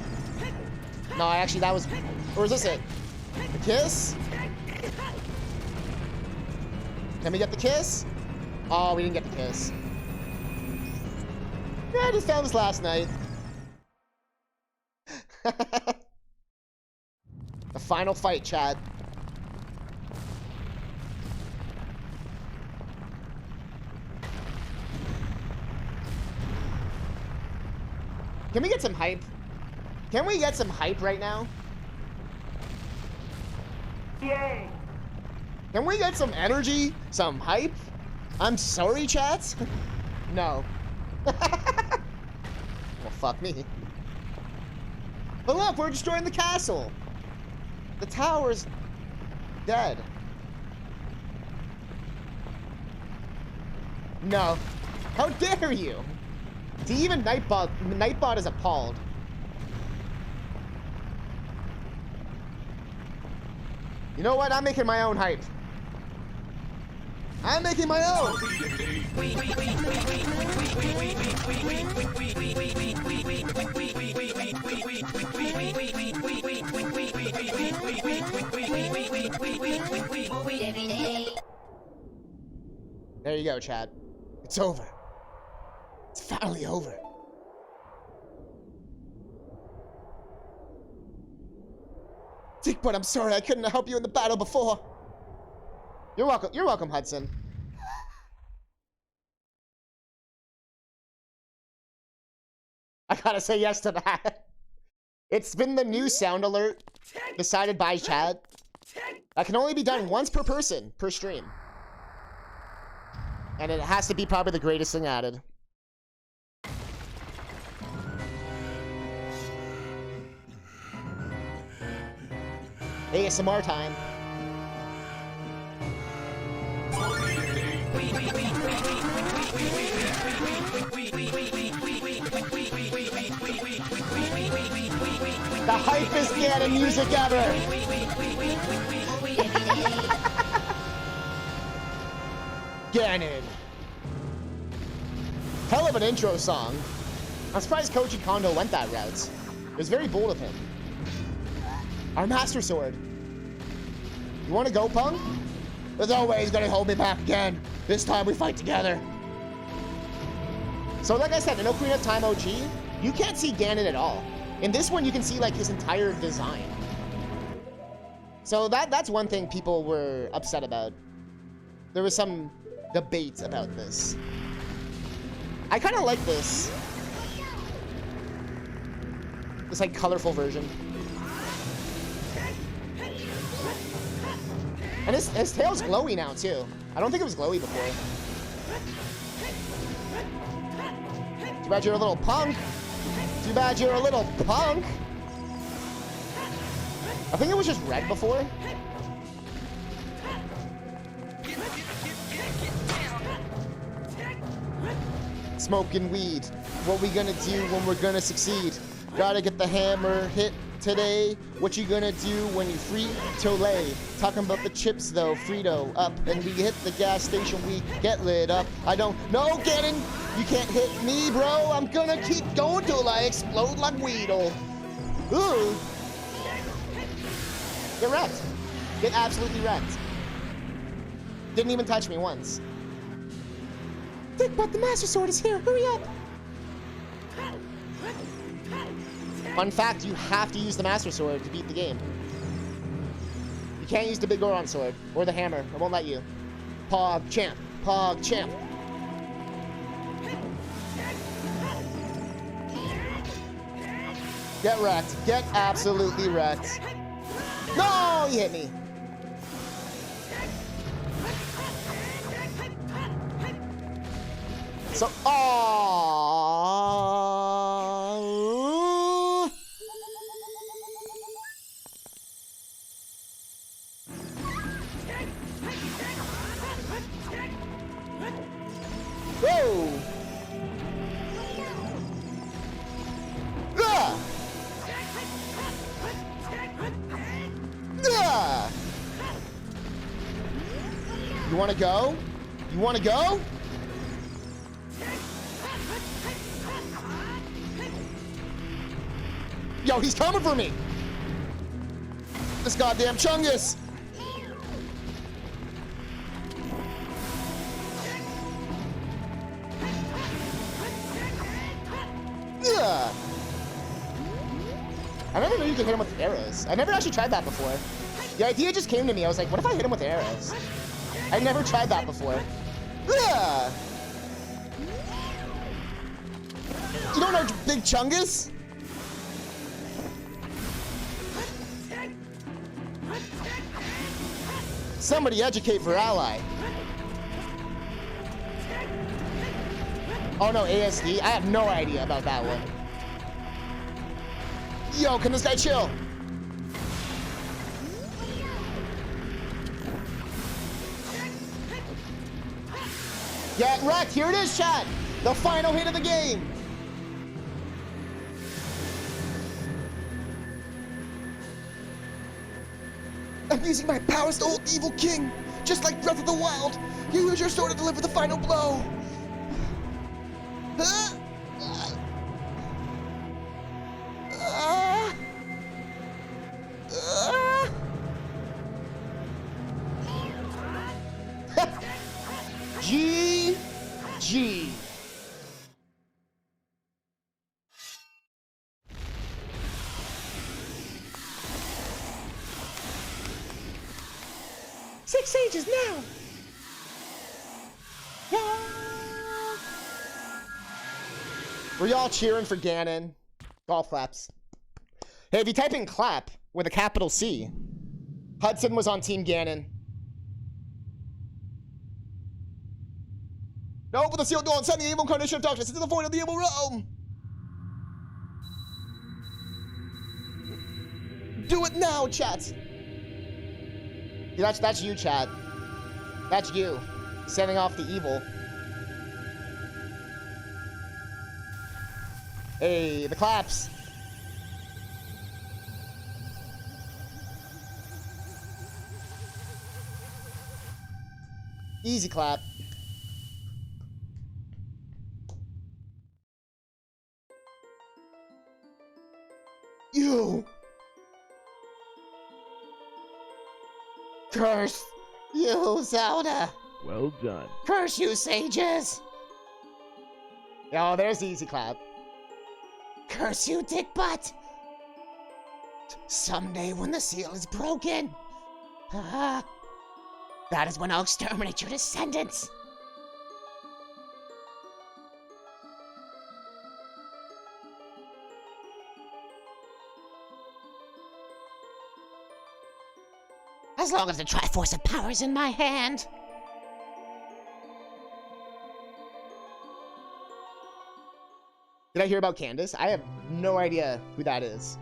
No, actually that was... Or is this it? The kiss? Can we get the kiss? Oh, we didn't get the kiss. Yeah, I just found this last night. The final fight, chat. Can we get some hype? Can we get some hype right now? Yay! Can we get some energy? Some hype? I'm sorry, chat? No. Well, fuck me. But look, we're destroying the castle. The tower's dead. No. How dare you? See, even Nightbot is appalled. You know what? I'm making my own hype. I'm making my own. There you go, Chad. It's over. It's finally over. Dickbutt, I'm sorry I couldn't help you in the battle before. You're welcome. You're welcome, Hudson. I gotta say yes to that. It's been the new sound alert decided by Chad. That can only be done once per person, per stream. And it has to be probably the greatest thing added. ASMR time. The hypest Ganon music ever! Ganon! Hell of an intro song. I'm surprised Koji Kondo went that route. It was very bold of him. Our Master Sword. You wanna go, punk? There's no way he's gonna hold me back again. This time we fight together. So like I said, in Ocarina of Time OG, you can't see Ganon at all. In this one, you can see like his entire design. So that's one thing people were upset about. There was some debate about this. I kind of like this. This like colorful version. And his tail's glowy now too. I don't think it was glowy before. Too bad you're a little punk. Too bad you're a little punk. I think it was just red before. Smoking weed. What we gonna do when we're gonna succeed? Gotta get the hammer hit today. What you gonna do when you free to lay? Talking about the chips though, Frito up, and we hit the gas station, we get lit up. I don't know, Ganon, you can't hit me, bro. I'm gonna keep going till I explode like Weedle. Ooh. Get wrecked. Get absolutely wrecked. Didn't even touch me once. Dickbutt, the Master Sword is here. Hurry up. Fun fact, you have to use the Master Sword to beat the game. You can't use the Big Goron Sword or the hammer. It won't let you. Pog champ. Pog champ. Get wrecked. Get absolutely wrecked. No, he hit me. So, oh. Whoa. Ah. Ah. You want to go? You want to go? Yo, he's coming for me! This goddamn Chungus! Ugh. I never knew you could hit him with arrows. I never actually tried that before. The idea just came to me. I was like, what if I hit him with arrows? I never tried that before. Ugh. You don't know Big Chungus? Somebody educate for ally. Oh no, ASD? I have no idea about that one. Yo, can this guy chill? Get wrecked. Here it is, chat. The final hit of the game. I'm using my powers to hold the evil king. Just like Breath of the Wild. You use your sword to deliver the final blow. GG. Six sages now. Yeah. Were y'all cheering for Ganon? Golf claps. Hey, if you type in clap with a capital C, Hudson was on Team Ganon. No, but the sealed door and send the evil incarnation of darkness into the void of the evil realm. Do it now, chat. That's you, chat. That's you. Sending off the evil. Hey, the claps. Easy clap. You. Curse you, Zelda. Well done. Curse you, sages. Oh, there's the easy clap. Curse you, dick butt. Someday when the seal is broken, that is when I'll exterminate your descendants. As long as the Triforce of Power is in my hand. Did I hear about Candace? I have no idea who that is.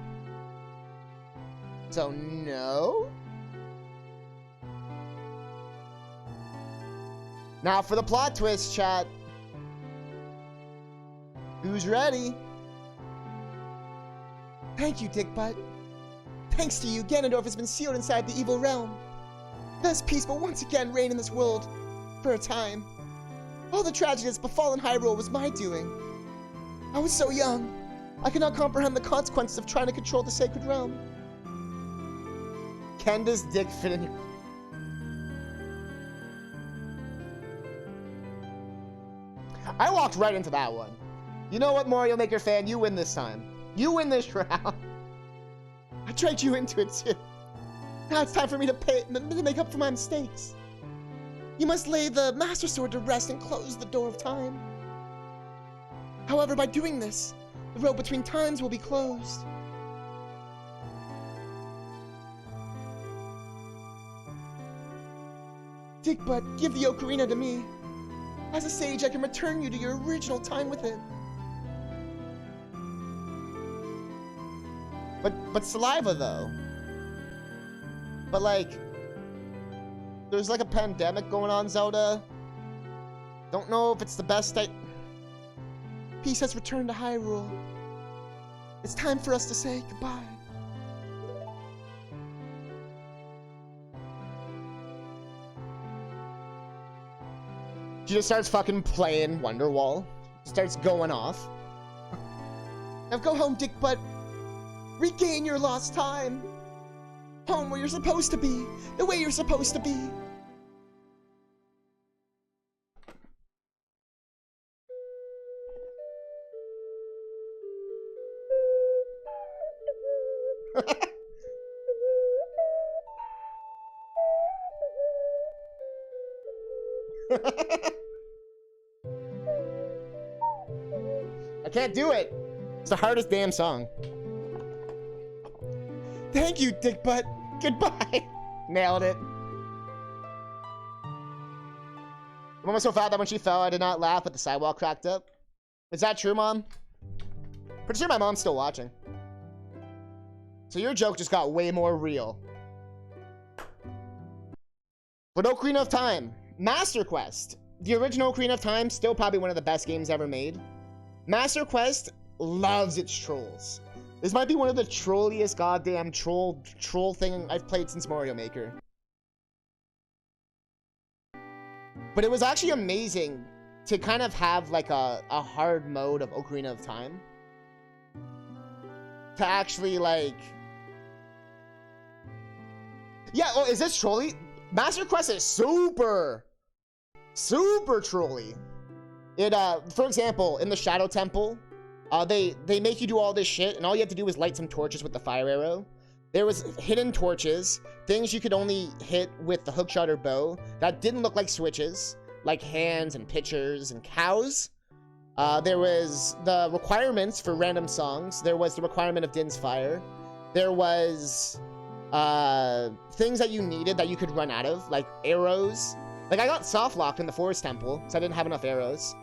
So, no? Now for the plot twist, chat. Who's ready? Thank you, Dick Butt. Thanks to you, Ganondorf has been sealed inside the evil realm. Thus peace will once again reign in this world. For a time. All the tragedy that's befallen Hyrule was my doing. I was so young. I could not comprehend the consequences of trying to control the sacred realm. Can this dick fit in your... I walked right into that one. You know what, Mario Maker fan? You win this time. You win this round. I dragged you into it too. Now it's time for me to make up for my mistakes. You must lay the Master Sword to rest and close the door of time. However, by doing this, the road between times will be closed. Digbud, give the ocarina to me. As a sage, I can return you to your original time within. But saliva, though. But, like, there's, like, a pandemic going on, Zelda. Don't know if it's the best Peace has returned to Hyrule. It's time for us to say goodbye. She just starts fucking playing Wonderwall. Starts going off. Now go home, Digbud. Regain your lost time. Home where you're supposed to be. The way you're supposed to be. I can't do it. It's the hardest damn song. Thank you, Digbud. Goodbye. Nailed it. Mom was so fat that when she fell, I did not laugh, but the sidewalk cracked up. Is that true, Mom? Pretty sure my mom's still watching. So your joke just got way more real. But Ocarina of Time. Master Quest. The original Ocarina of Time, still probably one of the best games ever made. Master Quest loves its trolls. This might be one of the trolliest goddamn troll thing I've played since Mario Maker. But it was actually amazing to kind of have like a hard mode of Ocarina of Time. To actually like... Yeah, oh, is this trolly? Master Quest is super trolly. It, for example, in the Shadow Temple, they make you do all this shit, and all you have to do is light some torches with the fire arrow. There was hidden torches, things you could only hit with the hookshot or bow that didn't look like switches, like hands and pitchers and cows. There was the requirements for random songs. There was the requirement of Din's Fire. There was things that you needed that you could run out of, like arrows. Like, I got soft locked in the Forest Temple, because I didn't have enough arrows.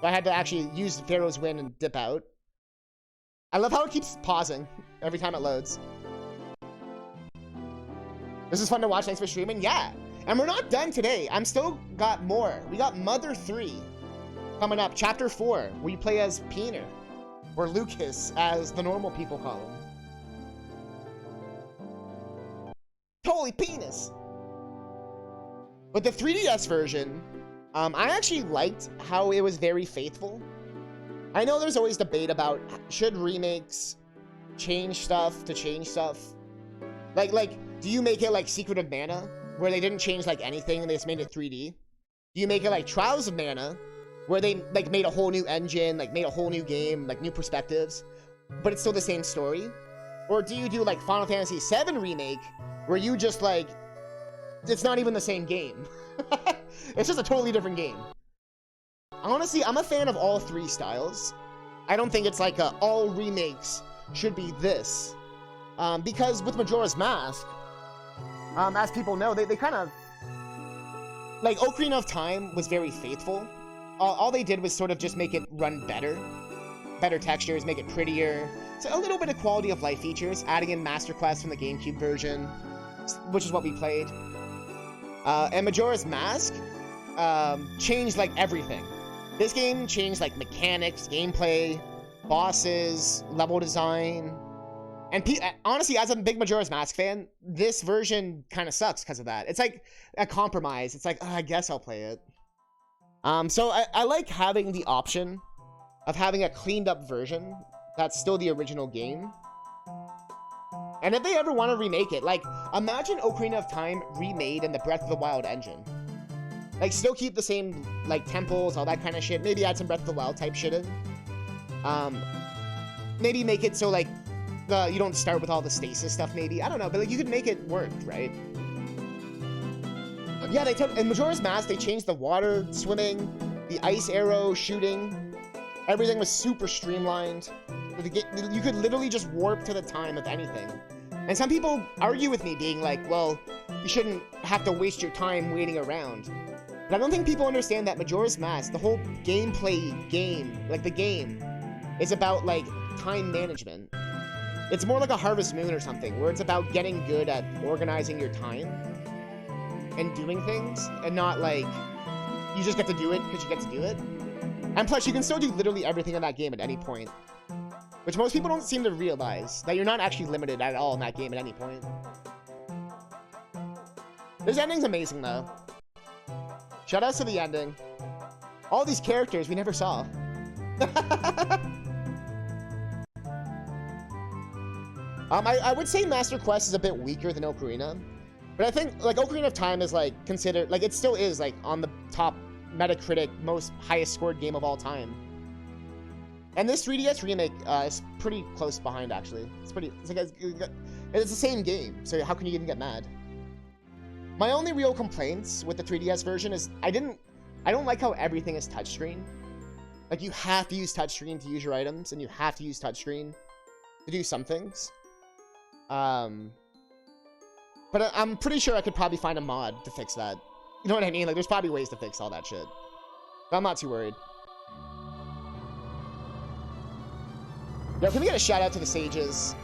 So I had to actually use Pharaoh's Wind and dip out. I love how it keeps pausing every time it loads. This is fun to watch. Thanks for streaming. Yeah. And we're not done today. I'm still got more. We got Mother 3 coming up. Chapter 4, where you play as Peener. Or Lucas, as the normal people call him. Holy penis! But the 3DS version, I actually liked how it was very faithful. I know there's always debate about should remakes change stuff to change stuff. Like, do you make it like Secret of Mana, where they didn't change like anything and they just made it 3D? Do you make it like Trials of Mana, where they like made a whole new engine, like made a whole new game, like new perspectives, but it's still the same story? Or do you do like Final Fantasy VII Remake, where you just like, it's not even the same game. It's just a totally different game. Honestly, I'm a fan of all three styles. I don't think it's like all remakes should be this. Because with Majora's Mask, as people know, they kind of... Like, Ocarina of Time was very faithful. All they did was sort of just make it run better. Better textures, make it prettier. So a little bit of quality of life features, adding in Master Quest from the GameCube version, which is what we played. And Majora's Mask changed, like, everything. This game changed, like, mechanics, gameplay, bosses, level design. And honestly, as a big Majora's Mask fan, this version kind of sucks because of that. It's like a compromise. It's like, oh, I guess I'll play it. So I like having the option of having a cleaned up version that's still the original game. And if they ever want to remake it, like, imagine Ocarina of Time remade in the Breath of the Wild engine. Like, still keep the same, like, temples, all that kind of shit. Maybe add some Breath of the Wild type shit in. Maybe make it so, like, you don't start with all the stasis stuff, maybe. I don't know, but, like, you could make it work, right? Yeah, they took... In Majora's Mask, they changed the water swimming, the ice arrow shooting. Everything was super streamlined. You could literally just warp to the time of anything. And some people argue with me being like, well, you shouldn't have to waste your time waiting around. But I don't think people understand that Majora's Mask, the whole gameplay game, like the game, is about like time management. It's more like a Harvest Moon or something, where it's about getting good at organizing your time and doing things, and not like you just get to do it because you get to do it. And plus, you can still do literally everything in that game at any point, which most people don't seem to realize, that you're not actually limited at all in that game at any point. This ending's amazing, though. Shoutouts to the ending. All these characters we never saw. I would say Master Quest is a bit weaker than Ocarina, but I think like Ocarina of Time is like considered, like it still is like on the top Metacritic most highest scored game of all time. And this 3DS remake is pretty close behind, actually. It's the same game, so how can you even get mad? My only real complaints with the 3DS version is I don't like how everything is touchscreen. Like you have to use touchscreen to use your items, and you have to use touchscreen to do some things. But I'm pretty sure I could probably find a mod to fix that. You know what I mean? Like there's probably ways to fix all that shit. But I'm not too worried. Yo, can we get a shout out to the sages?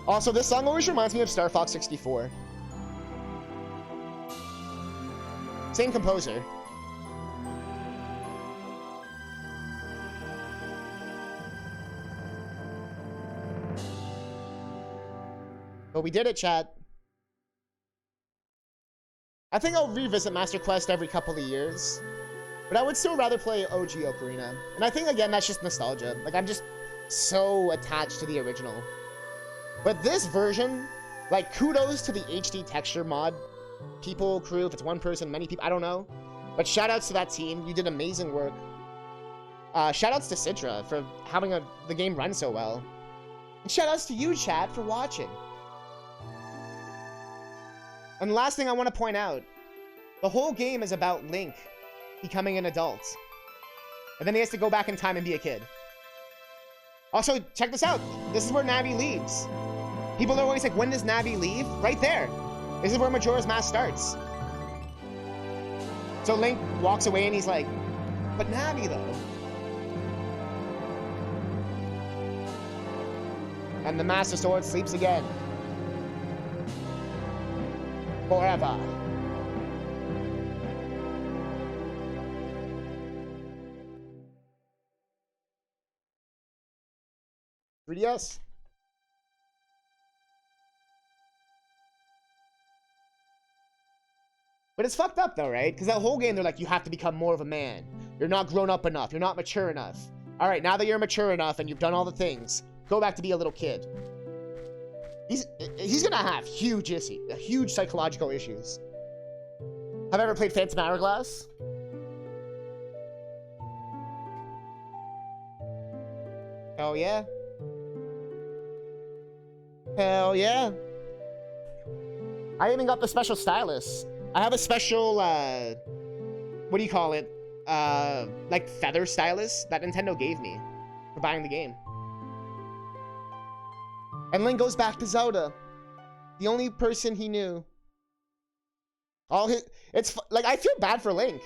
Also, this song always reminds me of Star Fox 64. Same composer. But we did it, chat. I think I'll revisit Master Quest every couple of years. But I would still rather play OG Ocarina. And I think, again, that's just nostalgia. Like, I'm just so attached to the original. But this version, like, kudos to the HD texture mod people, crew, if it's one person, many people, I don't know. But shoutouts to that team. You did amazing work. Shoutouts to Citra for having the game run so well. And shoutouts to you, chat, for watching. And the last thing I want to point out, the whole game is about Link becoming an adult. And then he has to go back in time and be a kid. Also, check this out. This is where Navi leaves. People are always like, when does Navi leave? Right there. This is where Majora's Mask starts. So Link walks away and he's like, but Navi though? And the Master Sword sleeps again. Forever. Yes. But it's fucked up though, right? Because that whole game they're like, you have to become more of a man. You're not grown up enough. You're not mature enough. All right, now that you're mature enough and you've done all the things, go back to be a little kid. He's gonna have huge psychological issues. Have I ever played Phantom Hourglass? Oh yeah. Hell yeah. I even got the special stylus. I have a special, what do you call it? Like feather stylus that Nintendo gave me for buying the game. And Link goes back to Zelda. The only person he knew. Like, I feel bad for Link.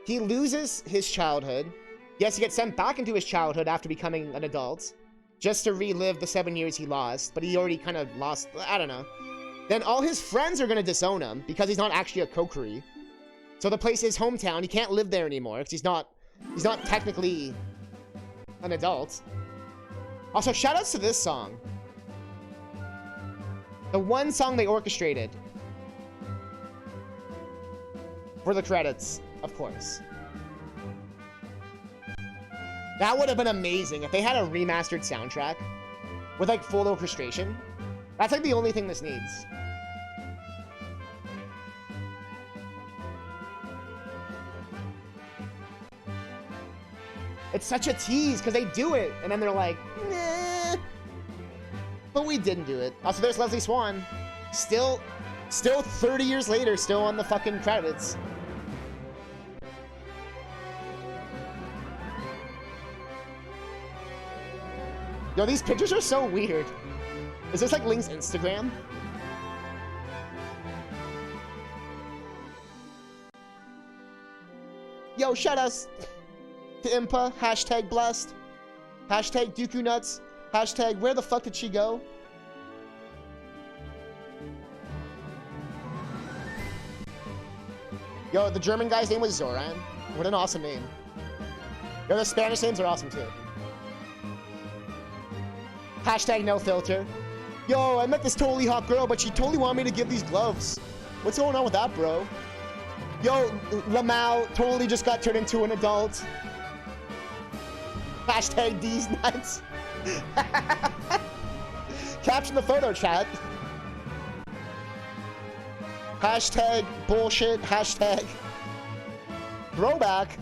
He loses his childhood. Yes, he gets sent back into his childhood after becoming an adult. Just to relive the 7 years he lost. But he already kind of lost, I don't know. Then all his friends are going to disown him because he's not actually a Kokiri. So the place is hometown. He can't live there anymore because he's not technically an adult. Also, shoutouts to this song. The one song they orchestrated. For the credits, of course. That would have been amazing if they had a remastered soundtrack with like full orchestration. That's like the only thing this needs. It's such a tease because they do it and then they're like, nah. But we didn't do it. Also, there's Leslie Swan. Still 30 years later, still on the fucking credits. Yo, these pictures are so weird. Is this like Link's Instagram? Yo, shout outs to Impa. Hashtag blessed. Hashtag Dooku nuts. Hashtag where the fuck did she go? Yo, the German guy's name was Zoran. What an awesome name. Yo, the Spanish names are awesome too. Hashtag no filter. Yo, I met this totally hot girl, but she totally wanted me to give these gloves. What's going on with that, bro? Yo, Lamau totally just got turned into an adult. Hashtag D's nuts. Caption the photo, chat. Hashtag bullshit. Hashtag throwback.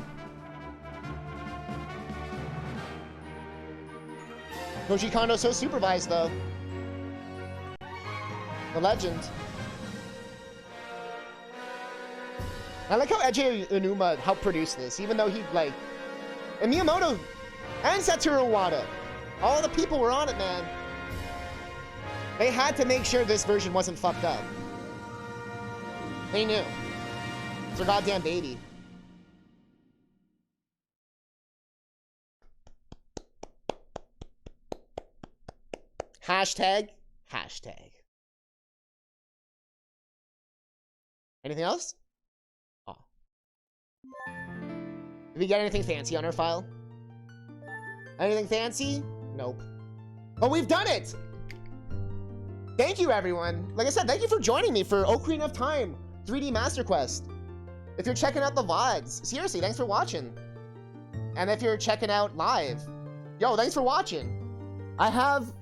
Koji Kondo so supervised though. The legend. I like how Eiji Onuma helped produce this, even though he like, and Miyamoto and Satoru Iwata, all the people were on it, man. They had to make sure this version wasn't fucked up. They knew. It's their goddamn baby. Hashtag. Hashtag. Anything else? Oh. Did we get anything fancy on our file? Anything fancy? Nope. But we've done it! Thank you, everyone. Like I said, thank you for joining me for Ocarina of Time 3D Master Quest. If you're checking out the VODs, seriously, thanks for watching. And if you're checking out live, yo, thanks for watching. I have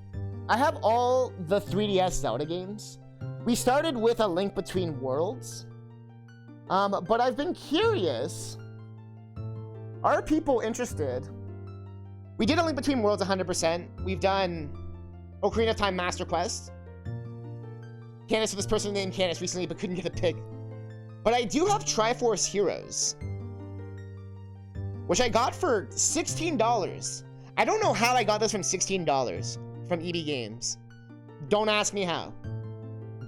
all the 3DS Zelda games. We started with A Link Between Worlds. But I've been curious. Are people interested? We did A Link Between Worlds 100%. We've done Ocarina of Time Master Quest. Candace, this person named Candace recently, but couldn't get a pick. But I do have Triforce Heroes, which I got for $16. I don't know how I got this from $16 from EB Games. Don't ask me how.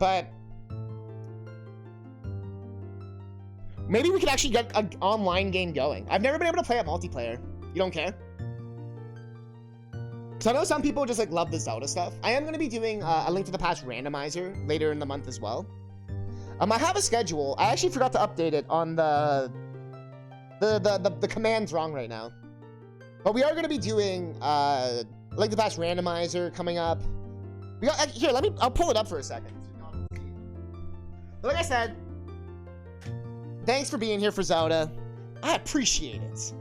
But maybe we could actually get an online game going. I've never been able to play it multiplayer. You don't care? So I know some people just like love the Zelda stuff. I am going to be doing a Link to the Past randomizer later in the month as well. I have a schedule. I actually forgot to update it on the command's wrong right now. But we are going to be doing Link to the Past randomizer coming up. We got here. I'll pull it up for a second. But like I said, thanks for being here for Zelda. I appreciate it.